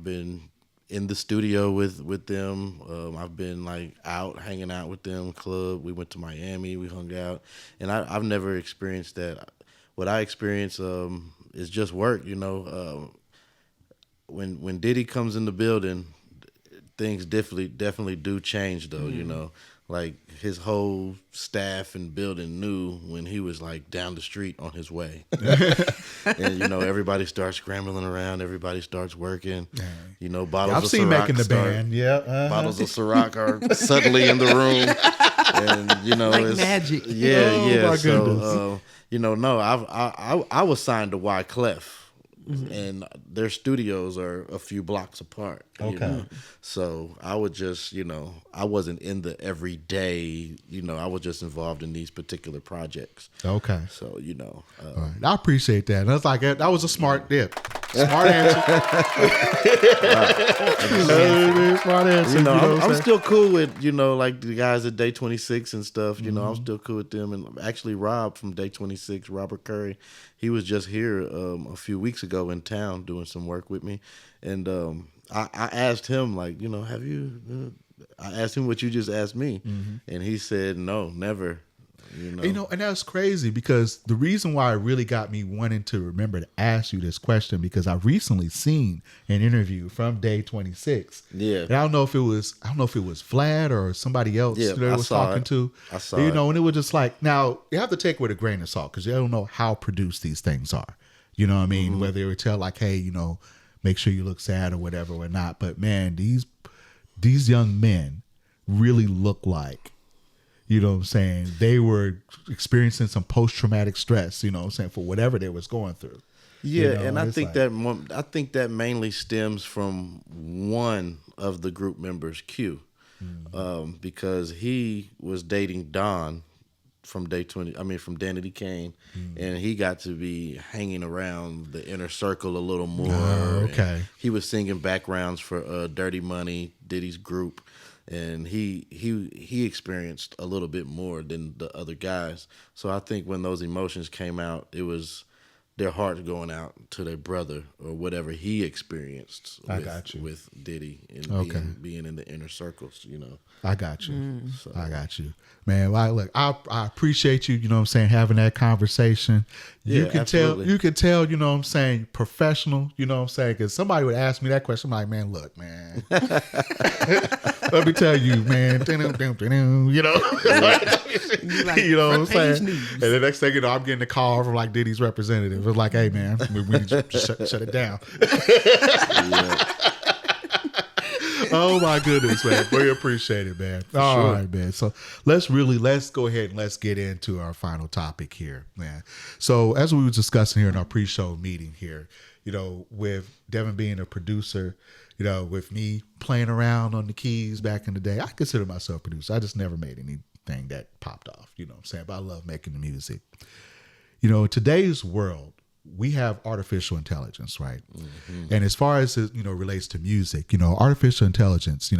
been in the studio with them. I've been out hanging out with them, club. We went to Miami, we hung out, and I've never experienced that. What I experienced is just work. When Diddy comes in the building, things definitely do change though. His whole staff and building knew when he was down the street on his way. And everybody starts scrambling around, everybody starts working. Bottles of seen Ciroc making the band. Bottles of Ciroc are suddenly in the room. And it's magic. Yeah. My so no, I was signed to Wyclef and their studios are a few blocks apart. Okay. So I would just, I wasn't in the everyday, I was just involved in these particular projects. Okay. So, All right. I appreciate that. And I was like, that was a smart dip. Smart answer. Smart answer. I'm still cool with, like the guys at Day 26 and stuff. I'm still cool with them. And actually, Rob from Day 26, Robert Curry, he was just here a few weeks ago in town doing some work with me. And I asked him, like, have you, I asked him what you just asked me. And he said, no, never. And that's crazy because the reason why it really got me wanting to remember to ask you this question, because I recently seen an interview from Day 26. Yeah. And I don't know if it was Vlad or somebody else that I was talking to. I saw it. And it was just like, now you have to take it with a grain of salt because you don't know how produced these things are. You know what I mean? Whether they would tell like, hey, make sure you look sad or whatever or not. But man, these young men really look like, they were experiencing some post-traumatic stress, for whatever they was going through. Yeah, and I think that mainly stems from one of the group members, Q, because he was dating Don from from Danity Kane, and he got to be hanging around the inner circle a little more. Oh, okay. He was singing backgrounds for Dirty Money, Diddy's group. And he experienced a little bit more than the other guys. So I think when those emotions came out, it was their hearts going out to their brother or whatever he experienced with Diddy and being in the inner circles, I got you. I got you. Man, look, I appreciate you, having that conversation. You can tell, professional, because somebody would ask me that question. I'm like, man, look, man. Let me tell you, man. Like, what I'm saying? News. And the next thing I'm getting a call from like Diddy's representative. It's like, hey, man, we need to shut it down. Oh my goodness, man. We appreciate it, man. All right, man. So let's go ahead and let's get into our final topic here, man. So as we were discussing here in our pre-show meeting here, with Devon being a producer, with me playing around on the keys back in the day, I consider myself a producer. I just never made anything that popped off, what I'm saying? But I love making the music. In today's world, we have artificial intelligence, right? And as far as it, relates to music, artificial intelligence,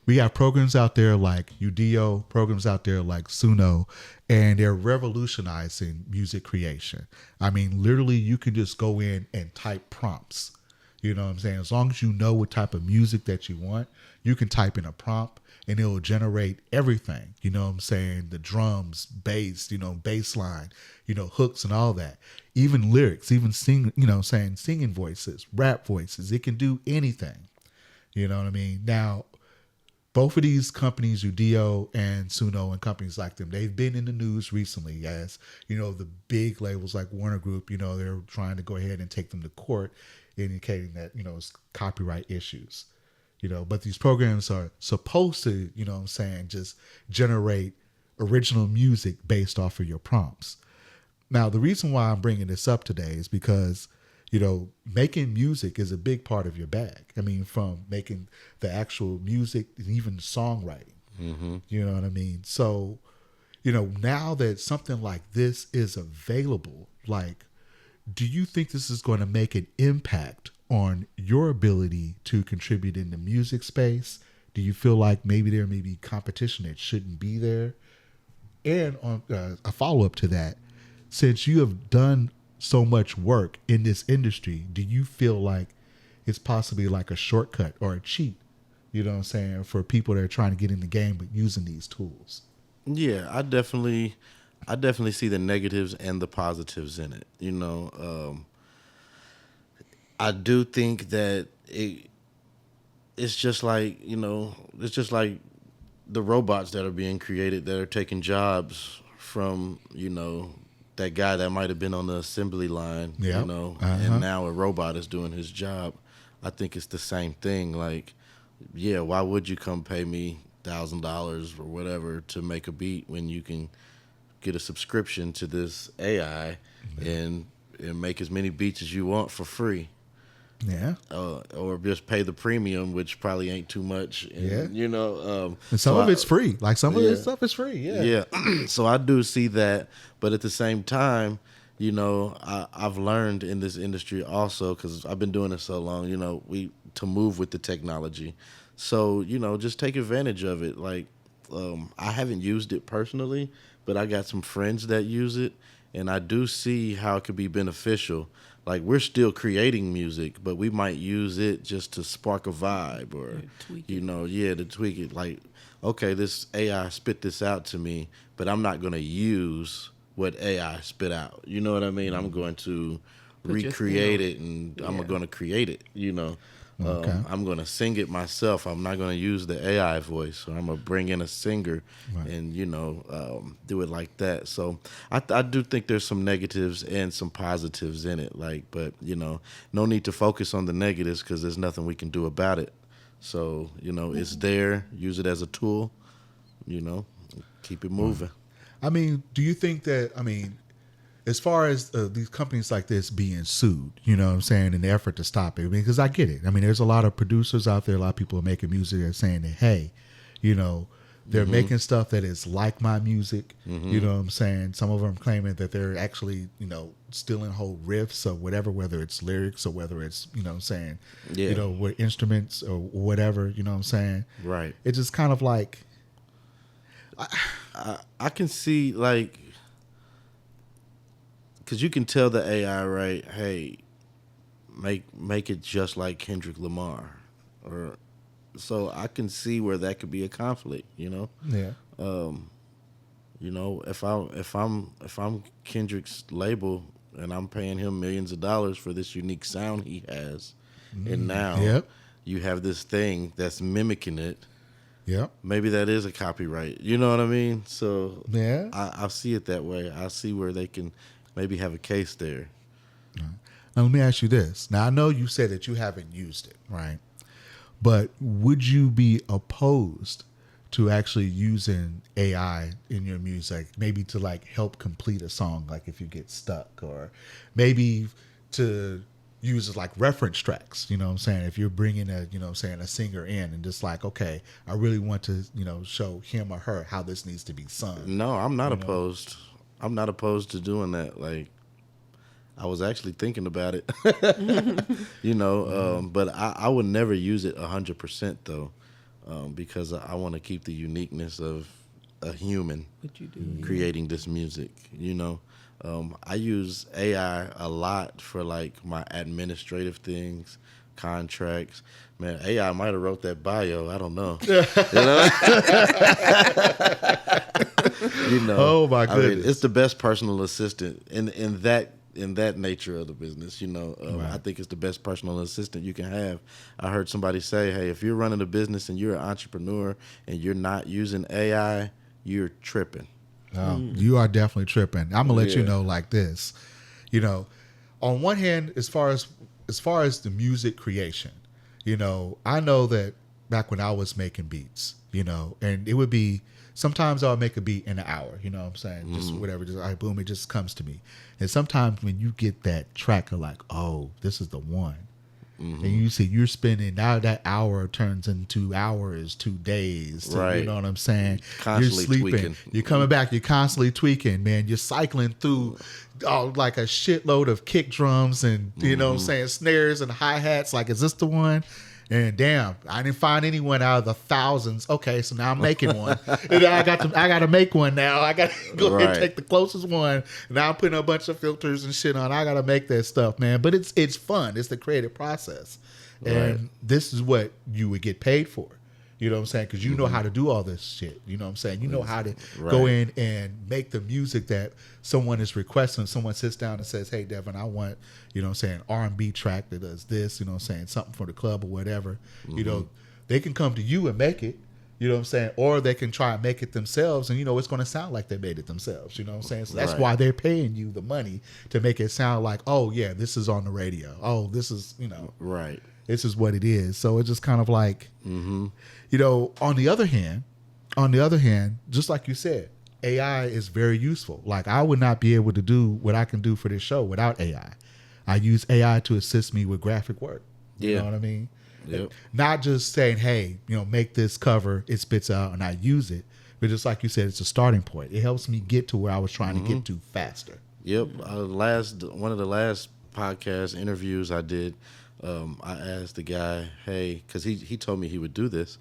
we have programs out there like Udio, programs out there like Suno, and they're revolutionizing music creation. I mean, literally you can just go in and type prompts. You know what I'm saying? As long as you know what type of music that you want, you can type in a prompt and it will generate everything. You know what I'm saying? The drums, bass, bass line, hooks and all that. Even lyrics, even singing voices, rap voices. It can do anything. You know what I mean? Now, both of these companies, Udio and Suno and companies like them, they've been in the news recently as, the big labels like Warner Group, they're trying to go ahead and take them to court, indicating that, it's copyright issues. But these programs are supposed to, just generate original music based off of your prompts. Now, the reason why I'm bringing this up today is because, making music is a big part of your bag. I mean, from making the actual music and even songwriting, you know what I mean? So, now that something like this is available, like, do you think this is going to make an impact on your ability to contribute in the music space? Do you feel like maybe there may be competition that shouldn't be there? And on a follow-up to that, since you have done so much work in this industry, do you feel like it's possibly like a shortcut or a cheat, for people that are trying to get in the game but using these tools? Yeah, I definitely see the negatives and the positives in it. I do think that it's just like, the robots that are being created that are taking jobs from, that guy that might have been on the assembly line, and now a robot is doing his job. I think it's the same thing. Like, yeah, why would you come pay me $1,000 or whatever to make a beat when you can get a subscription to this AI and and make as many beats as you want for free. Yeah. Or just pay the premium, which probably ain't too much. And, you know, and some of it's free. Like some of this stuff is free. Yeah. Yeah. So I do see that, but at the same time, you know, I've learned in this industry also, because I've been doing it so long, you know, to move with the technology. So, you know, just take advantage of it. Like, I haven't used it personally, but I got some friends that use it, and I do see how it could be beneficial. Like, we're still creating music, but we might use it just to spark a vibe or, you know, to tweak it. Like, okay, this AI spit this out to me, but I'm not going to use what AI spit out. You know what I mean? I'm going to recreate it, and I'm going to create it, you know. Okay. I'm going to sing it myself. I'm not going to use the AI voice. So I'm going to bring in a singer and, you know, do it like that. So I do think there's some negatives and some positives in it. Like, but, you know, no need to focus on the negatives because there's nothing we can do about it. So, you know, it's there. Use it as a tool, you know, keep it moving. I mean, do you think that, as far as these companies like this being sued, you know what I'm saying, in the effort to stop it, because I get it. I mean, there's a lot of producers out there, a lot of people are making music that are saying that, hey, you know, they're making stuff that is like my music, you know what I'm saying? Some of them claiming that they're actually, you know, stealing whole riffs or whatever, whether it's lyrics or whether it's, you know what I'm saying, you know, with instruments or whatever, you know what I'm saying? Right. It's just kind of like... I can see, like... Because you can tell the AI, right, hey, make it just like Kendrick Lamar. So I can see where that could be a conflict, you know? Yeah. You know, if I'm Kendrick's label and I'm paying him millions of dollars for this unique sound he has, and now you have this thing that's mimicking it, maybe that is a copyright. You know what I mean? So I see it that way. I see where they can maybe have a case there. Now, let me ask you this. Now, I know you said that you haven't used it, right? But would you be opposed to actually using AI in your music, maybe to like help complete a song, like if you get stuck, or maybe to use as like reference tracks, you know what I'm saying? If you're bringing a, you know what I'm saying, a singer in and just like, okay, I really want to, you know, show him or her how this needs to be sung. No, I'm not opposed. I'm not opposed to doing that. Like, I was actually thinking about it, you know, but I would never use it 100% though, because I want to keep the uniqueness of a human creating this music, you know. I use AI a lot for like my administrative things, contracts. Man, AI might have wrote that bio. I don't know. You know, oh my goodness! I mean, it's the best personal assistant in that nature of the business. You know, I think it's the best personal assistant you can have. I heard somebody say, "Hey, if you're running a business and you're an entrepreneur and you're not using AI, you're tripping." You are definitely tripping. I'm gonna let you know like this. You know, on one hand, as far as the music creation, you know, I know that back when I was making beats, you know, and it would be. Sometimes I'll make a beat in an hour, you know what I'm saying? Just whatever, just all right, boom, it just comes to me. And sometimes when you get that track of like, oh, this is the one. And you see you're spending, now that hour turns into hours, 2 days. So, you know what I'm saying? Constantly you're sleeping. You're coming back. You're constantly tweaking, man. You're cycling through like a shitload of kick drums and, you know what I'm saying, snares and hi-hats. Like, is this the one? And damn, I didn't find anyone out of the thousands. Okay, so now I'm making one. And I got to make one now. I got to go ahead and take the closest one. Now I'm putting a bunch of filters and shit on. I got to make that stuff, man. But it's fun. It's the creative process. And this is what you would get paid for. You know what I'm saying? Because you know how to do all this shit. You know what I'm saying? You know how to go in and make the music that someone is requesting. Someone sits down and says, hey, Devon, I want, you know what I'm saying, R&B track that does this, you know what I'm saying, something for the club or whatever. You know, they can come to you and make it, you know what I'm saying, or they can try and make it themselves, and, you know, it's going to sound like they made it themselves, you know what I'm saying? So that's why they're paying you the money to make it sound like, oh, yeah, this is on the radio. Oh, this is, you know. This is what it is. So it's just kind of like, you know, on the other hand, just like you said, AI is very useful. Like I would not be able to do what I can do for this show without AI. I use AI to assist me with graphic work. You know what I mean? Yep. Not just saying, hey, make this cover, it spits out and I use it. But just like you said, it's a starting point. It helps me get to where I was trying to get to faster. Yep. One of the last podcast interviews I did, I asked the guy, hey, because he told me he would do this,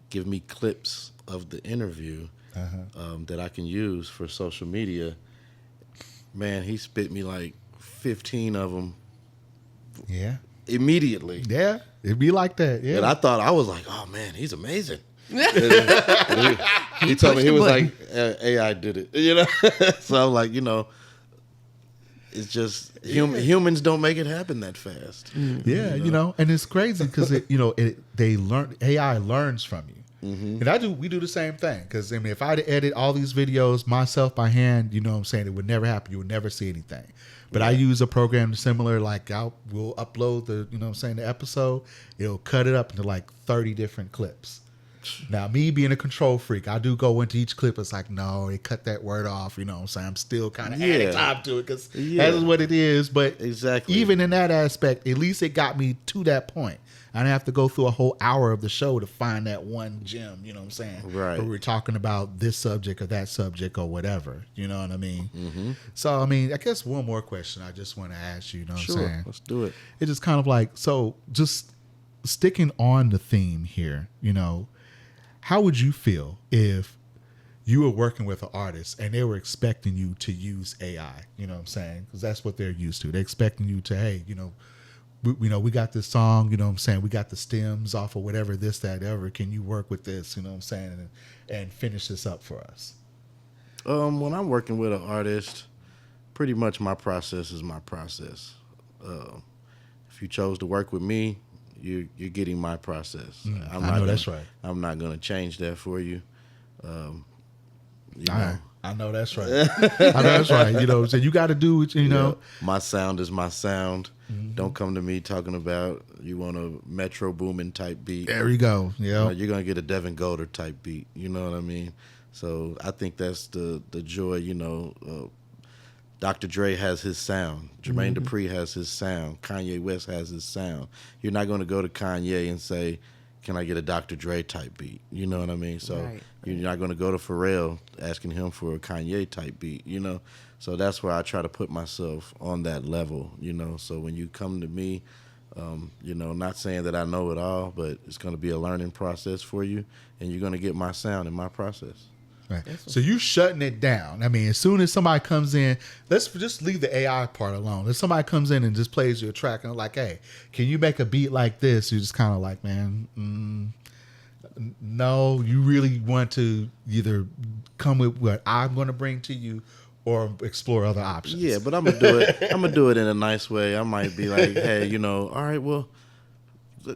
give me clips of the interview that I can use for social media. Man, he spit me like 15 of them. Yeah. Immediately. Yeah. It'd be like that. Yeah. And I was like, oh man, he's amazing. And he told me, he was like, AI did it. So I'm like, it's just humans don't make it happen that fast. Yeah, and it's crazy because AI learns from you. And we do the same thing. Because if I had to edit all these videos myself by hand, it would never happen. You would never see anything. But I use a program similar, like we'll upload the episode. It'll cut it up into like 30 different clips. Now, me being a control freak, I do go into each clip. It's like, no, they cut that word off. I'm still kind of adding time to it because that is what it is. But even in that aspect, at least it got me to that point. I didn't have to go through a whole hour of the show to find that one gem, Right. Where we're talking about this subject or that subject or whatever, you know what I mean? So, I guess one more question I just want to ask you, what I'm saying? Let's do it. It's just kind of like, so just sticking on the theme here, how would you feel if you were working with an artist and they were expecting you to use AI, because that's what they're used to. They're expecting you to, hey, we got this song, we got the stems off of whatever, this, that, ever. Can you work with this, and finish this up for us? When I'm working with an artist, pretty much my process is my process. If you chose to work with me, you're getting my process. That's right. I'm not going to change that for you. I know that's right. I know that's right. So you got to do it, My sound is my sound. Don't come to me talking about you want a Metro Boomin type beat. There we go. Yeah. You're going to get a Devon Golder type beat. You know what I mean? So I think that's the joy, Dr. Dre has his sound. Jermaine Dupri has his sound. Kanye West has his sound. You're not going to go to Kanye and say, can I get a Dr. Dre type beat? You know what I mean? So you're not going to go to Pharrell asking him for a Kanye type beat, So that's where I try to put myself on that level, So when you come to me, not saying that I know it all, but it's going to be a learning process for you, and you're going to get my sound in my process. Right. So you shutting it down. As soon as somebody comes in, let's just leave the AI part alone. If somebody comes in and just plays your track and they're like, hey, can you make a beat like this? You're just kind of like, man, no, you really want to either come with what I'm going to bring to you or explore other options. Yeah, but I'm going to do it. I'm going to do it in a nice way. I might be like, hey, all right, well,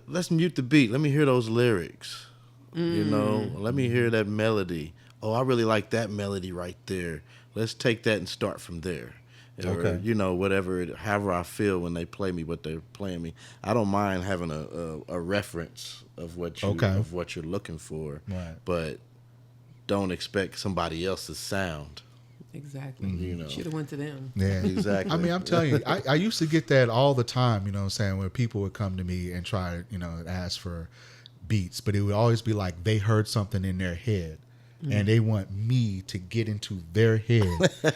let's mute the beat. Let me hear those lyrics. Let me hear that melody. Oh, I really like that melody right there. Let's take that and start from there. Or, whatever, however I feel when they play me, what they're playing me. I don't mind having a reference of what you're looking for. Right. But don't expect somebody else's sound. Exactly. Should have went to them. Yeah. Exactly. I'm telling you, I used to get that all the time, when people would come to me and try, ask for beats, but it would always be like they heard something in their head. And they want me to get into their head,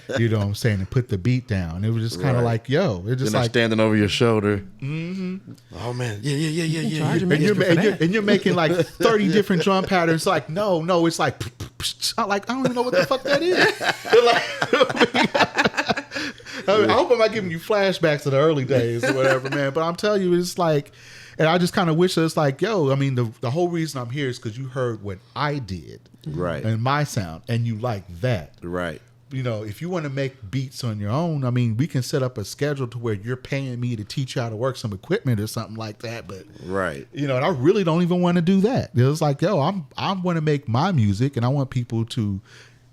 and put the beat down. It was just kind of like, yo, it's just then like standing over your shoulder. Oh man, yeah. And you're making like 30 different drum patterns. Like, no, it's like, I don't even know what the fuck that is. I hope I'm not giving you flashbacks to the early days or whatever, man. But I'm telling you, it's like, and I just kind of wish it's like, yo, the whole reason I'm here is because you heard what I did. Right. And my sound, and you like that. Right. If you want to make beats on your own, we can set up a schedule to where you're paying me to teach you how to work some equipment or something like that. But right. And I really don't even want to do that. It's like, yo, I want to make my music, and I want people to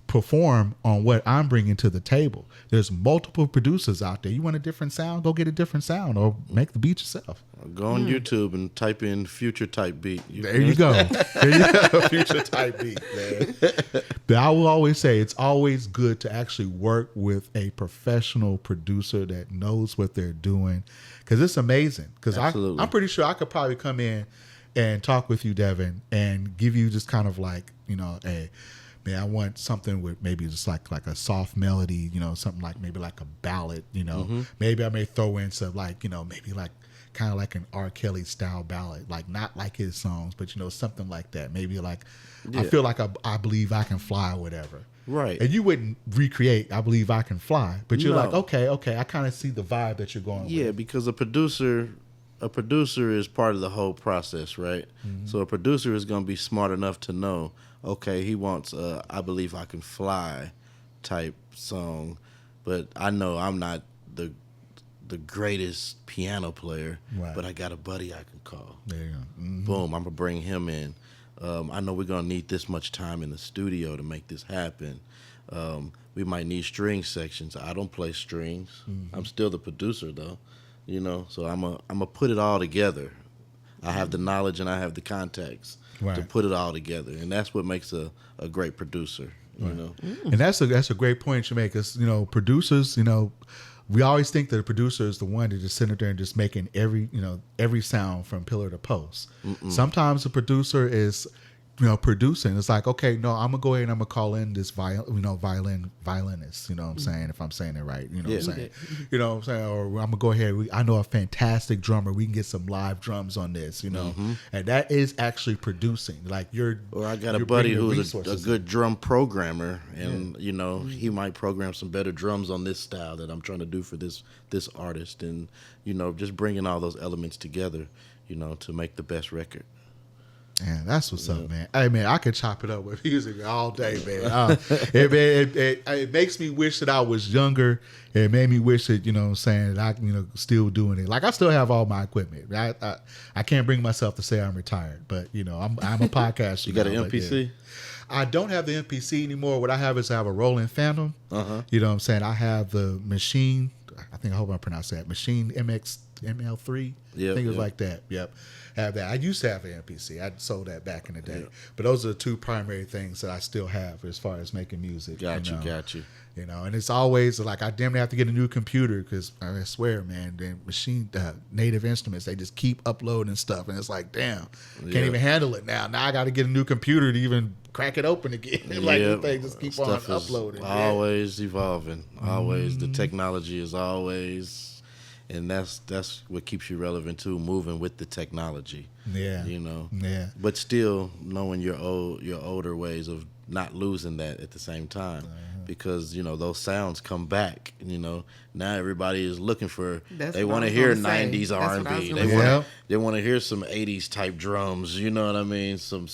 perform on what I'm bringing to the table. There's multiple producers out there. You want a different sound? Go get a different sound or make the beat yourself. Go on YouTube and type in future type beat. There you go. There you go. Future type beat, man. But I will always say it's always good to actually work with a professional producer that knows what they're doing, because it's amazing. Because I'm pretty sure I could probably come in and talk with you, Devon, and give you just kind of like, I want something with maybe just like a soft melody, something like maybe like a ballad, Maybe I may throw in some like, maybe like kind of like an R. Kelly style ballad, like not like his songs, but something like that. Maybe like, I feel like I Believe I Can Fly or whatever. Right. And you wouldn't recreate I Believe I Can Fly, but you're like, okay, I kind of see the vibe that you're going with. Yeah, because a producer is part of the whole process, right? Mm-hmm. So a producer is going to be smart enough to know, okay, he wants a I Believe I Can Fly type song, but I know I'm not the greatest piano player, right, but I got a buddy I can call. There you go. Mm-hmm. Boom, I'm going to bring him in. I know we're going to need this much time in the studio to make this happen. We might need string sections. I don't play strings. Mm-hmm. I'm still the producer, though. So I'm a put it all together. I have the knowledge and I have the contacts to put it all together, and that's what makes a great producer. And that's a great point you make. Because producers, we always think that a producer is the one that just sitting there and just making every sound from pillar to post. Mm-mm. Sometimes a producer is producing. It's like, okay, no, I'm gonna go ahead and I'm gonna call in this violinist. You know what I'm saying? If I'm saying it right, you know what I'm saying? You know what I'm saying? Or I'm gonna go ahead. I know a fantastic drummer. We can get some live drums on this. And that is actually producing. Like Or I got a buddy who's a good drum programmer, and he might program some better drums on this style that I'm trying to do for this artist, and just bringing all those elements together, to make the best record. Man, that's what's up, man. Hey, man, I could chop it up with music all day, man. It makes me wish that I was younger. It made me wish that, that I, still doing it. Like, I still have all my equipment. I can't bring myself to say I'm retired, but, I'm a podcaster. You got an MPC? Yeah. I don't have the MPC anymore. What I have is I have a Roland Phantom. Uh-huh. You know what I'm saying? I have the Machine. I hope I pronounced that. Machine ML3. Yep, I think it was like that. Yep. Have that. I used to have an MPC. I sold that back in the day. Yep. But those are the two primary things that I still have as far as making music. Got you. And it's always like I damn near have to get a new computer because I swear, man, the Native Instruments, they just keep uploading stuff, and it's like, damn, can't even handle it now. Now I got to get a new computer to even crack it open again. Like the thing just keep on uploading. Always evolving. Always the technology is always. And that's what keeps you relevant too, moving with the technology. Yeah. Yeah. But still knowing your older ways of not losing that at the same time. Because, those sounds come back. Now everybody is looking for, they want to hear 90s R&B. They want to hear some 80s type drums, you know what I mean? Some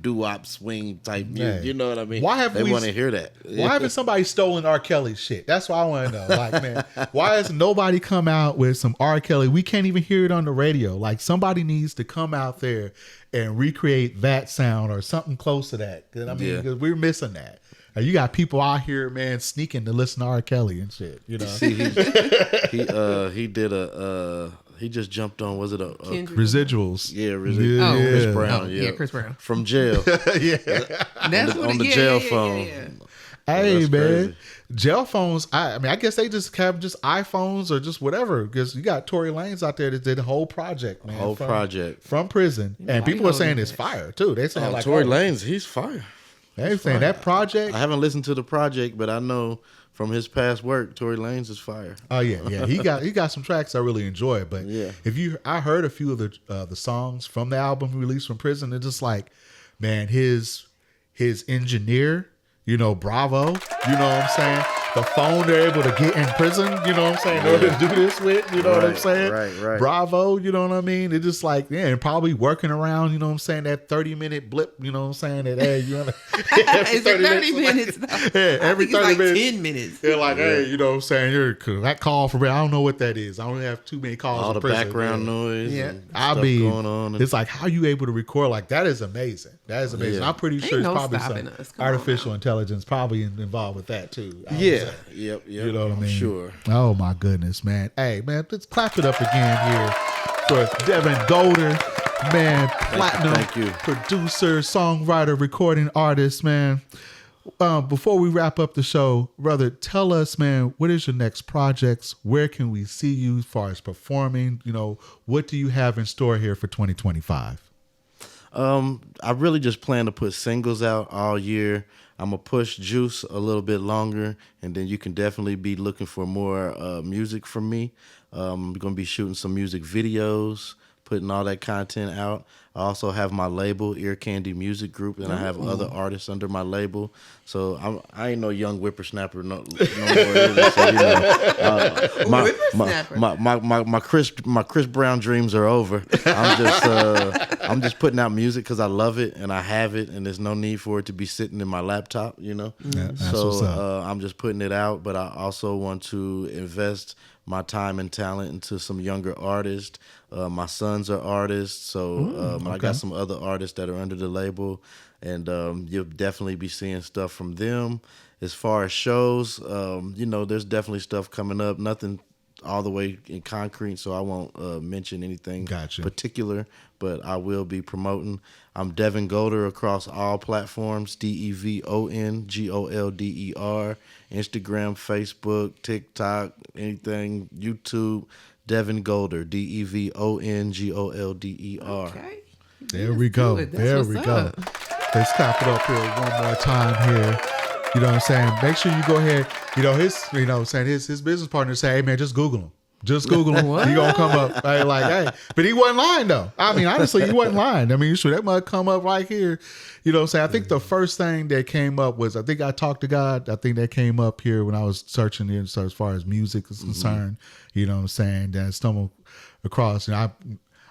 doo-wop swing type music, you know what I mean? They want to hear that. Why haven't somebody stolen R. Kelly shit? That's what I want to know. Like, man, why has nobody come out with some R. Kelly? We can't even hear it on the radio. Like, somebody needs to come out there and recreate that sound or something close to that. Because we're missing that. You got people out here, man, sneaking to listen to R. Kelly and shit. See, he did he just jumped on. Was it a Residuals? Yeah, Residuals. Chris Brown. Chris Brown from jail. That's on the jail phone. Yeah. Hey, man, crazy. Jail phones. I guess they just have just iPhones or just whatever. Because you got Tory Lanez out there that did the whole project, man. From prison, and people are saying it's fire too. They saying Tory Lanez, he's fire. They're saying that project. I haven't listened to the project, but I know from his past work, Tory Lanez is fire. Oh yeah. He got some tracks I really enjoy. But I heard a few of the songs from the album he released from prison. It's just like, man, his engineer, Bravo. You know what I'm saying? the phone they're able to get in prison, you know what I'm saying, in order to do this with, you know what I'm saying? Right. Bravo, you know what I mean? It's just like, yeah, and probably working around, you know what I'm saying, that 30-minute blip, you know what I'm saying, that, hey, you know, every 30 minutes? Yeah, every 30 minutes. 10 minutes. They're like, hey, you know what I'm saying, that call for real, I don't know what that is. I don't have too many calls. All in the prison, background noise. Yeah. And stuff going on. It's like, how you able to record like that is amazing. That is amazing. Yeah. I'm pretty sure Ain't it's no probably stopping some us. Come artificial intelligence probably involved with that too. Yep. You know what I mean? Sure. Oh my goodness, man. Hey, man, let's clap it up again here for Devon Golder, man, platinum Thank you. producer, songwriter, recording artist, man. Before we wrap up the show, brother, tell us, man, what is your next projects? Where can we see you as far as performing? You know, what do you have in store here for 2025? I really just plan to put singles out all year. I'm going to push Juice a little bit longer, and then you can definitely be looking for more music from me. I'm going to be shooting some music videos, putting all that content out. I also have my label, Ear Candy Music Group, and I have other artists under my label. So I ain't no young whippersnapper no more. Either, so, you know, my Chris Brown dreams are over. I'm just putting out music because I love it and I have it, and there's no need for it to be sitting in my laptop. You know, so I'm just putting it out. But I also want to invest my time and talent into some younger artists. My sons are artists, so I got some other artists that are under the label, and you'll definitely be seeing stuff from them. As far as shows, you know, there's definitely stuff coming up. Nothing all the way in concrete, so I won't mention anything particular, but I will be promoting. I'm Devon Golder across all platforms, DevonGolder, Instagram, Facebook, TikTok, anything, YouTube, Devon Golder, DevonGolder. Okay. There we go. There we go. Let's clap it up here one more time here. You know what I'm saying? Make sure you go ahead. You know, his business partner say, hey man, just Google him. Just Google him. He gonna come up. Hey. But he wasn't lying though. I mean, honestly, he wasn't lying. I mean, sure, that might come up right here. You know what I'm saying? I think the first thing that came up was, I think I talked to God. I think that came up here when I was searching in, so as far as music is concerned. You know what I'm saying? Then I stumbled across, and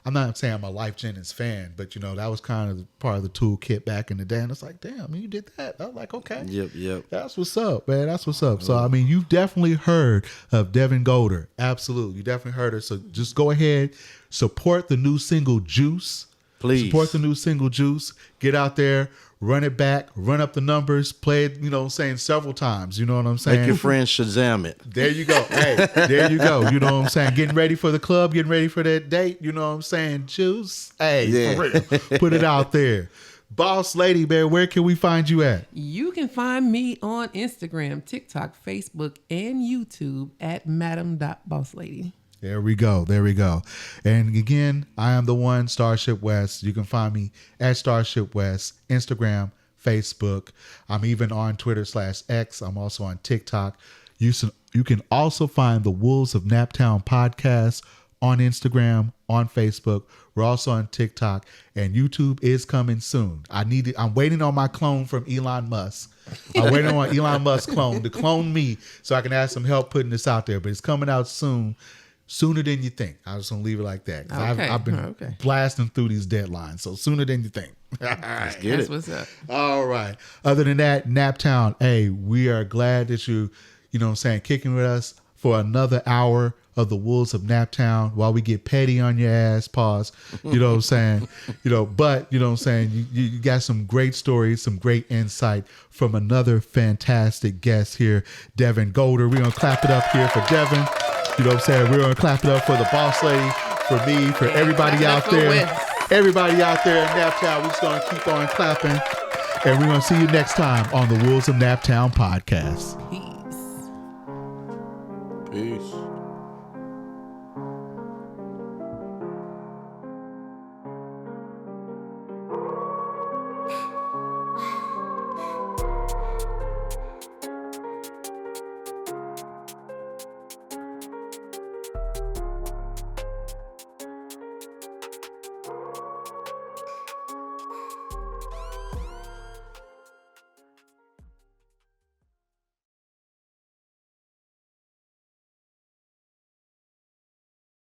I'm not saying I'm a Life Jennings fan, but you know, that was kind of part of the toolkit back in the day. And it's like, damn, you did that. I was like, okay. Yep. That's what's up, man. That's what's up. So, I mean, you've definitely heard of Devon Golder. Absolutely. You definitely heard her. So just go ahead, support the new single Juice. Please. Support the new single Juice. Get out there, run it back, run up the numbers, play it, you know what I'm saying, several times. You know what I'm saying? Make your friends Shazam it. There you go. Hey, there you go. You know what I'm saying? Getting ready for the club, getting ready for that date. You know what I'm saying? Juice. Hey, for real. Put it out there. Boss Lady, man, where can we find you at? You can find me on Instagram, TikTok, Facebook, and YouTube at madam.bosslady. There we go. And again, I am the one, Starship West. You can find me at Starship West, Instagram, Facebook. I'm even on Twitter/X. I'm also on TikTok. You can also find the Wolves of Naptown podcast on Instagram, on Facebook. We're also on TikTok, and YouTube is coming soon. I'm waiting on my clone from Elon Musk. I'm waiting on Elon Musk's clone to clone me so I can ask some help putting this out there. But it's coming out soon. Sooner than you think. I was going to leave it like that. Okay. I've been blasting through these deadlines. So sooner than you think. That's what's up. All right. Other than that, Naptown, hey, we are glad that you know what I'm saying, kicking with us for another hour of the Wolves of Naptown while we get petty on your ass. Pause. You know what I'm saying? But you know what I'm saying? You got some great stories, some great insight from another fantastic guest here, Devon Golder. We're going to clap it up here for Devon. You know what I'm saying? We're going to clap it up for the boss lady, for me, for everybody out there. Everybody out there in Naptown, we're just going to keep on clapping. And we're going to see you next time on the Wolves of Naptown podcast. Peace. Peace.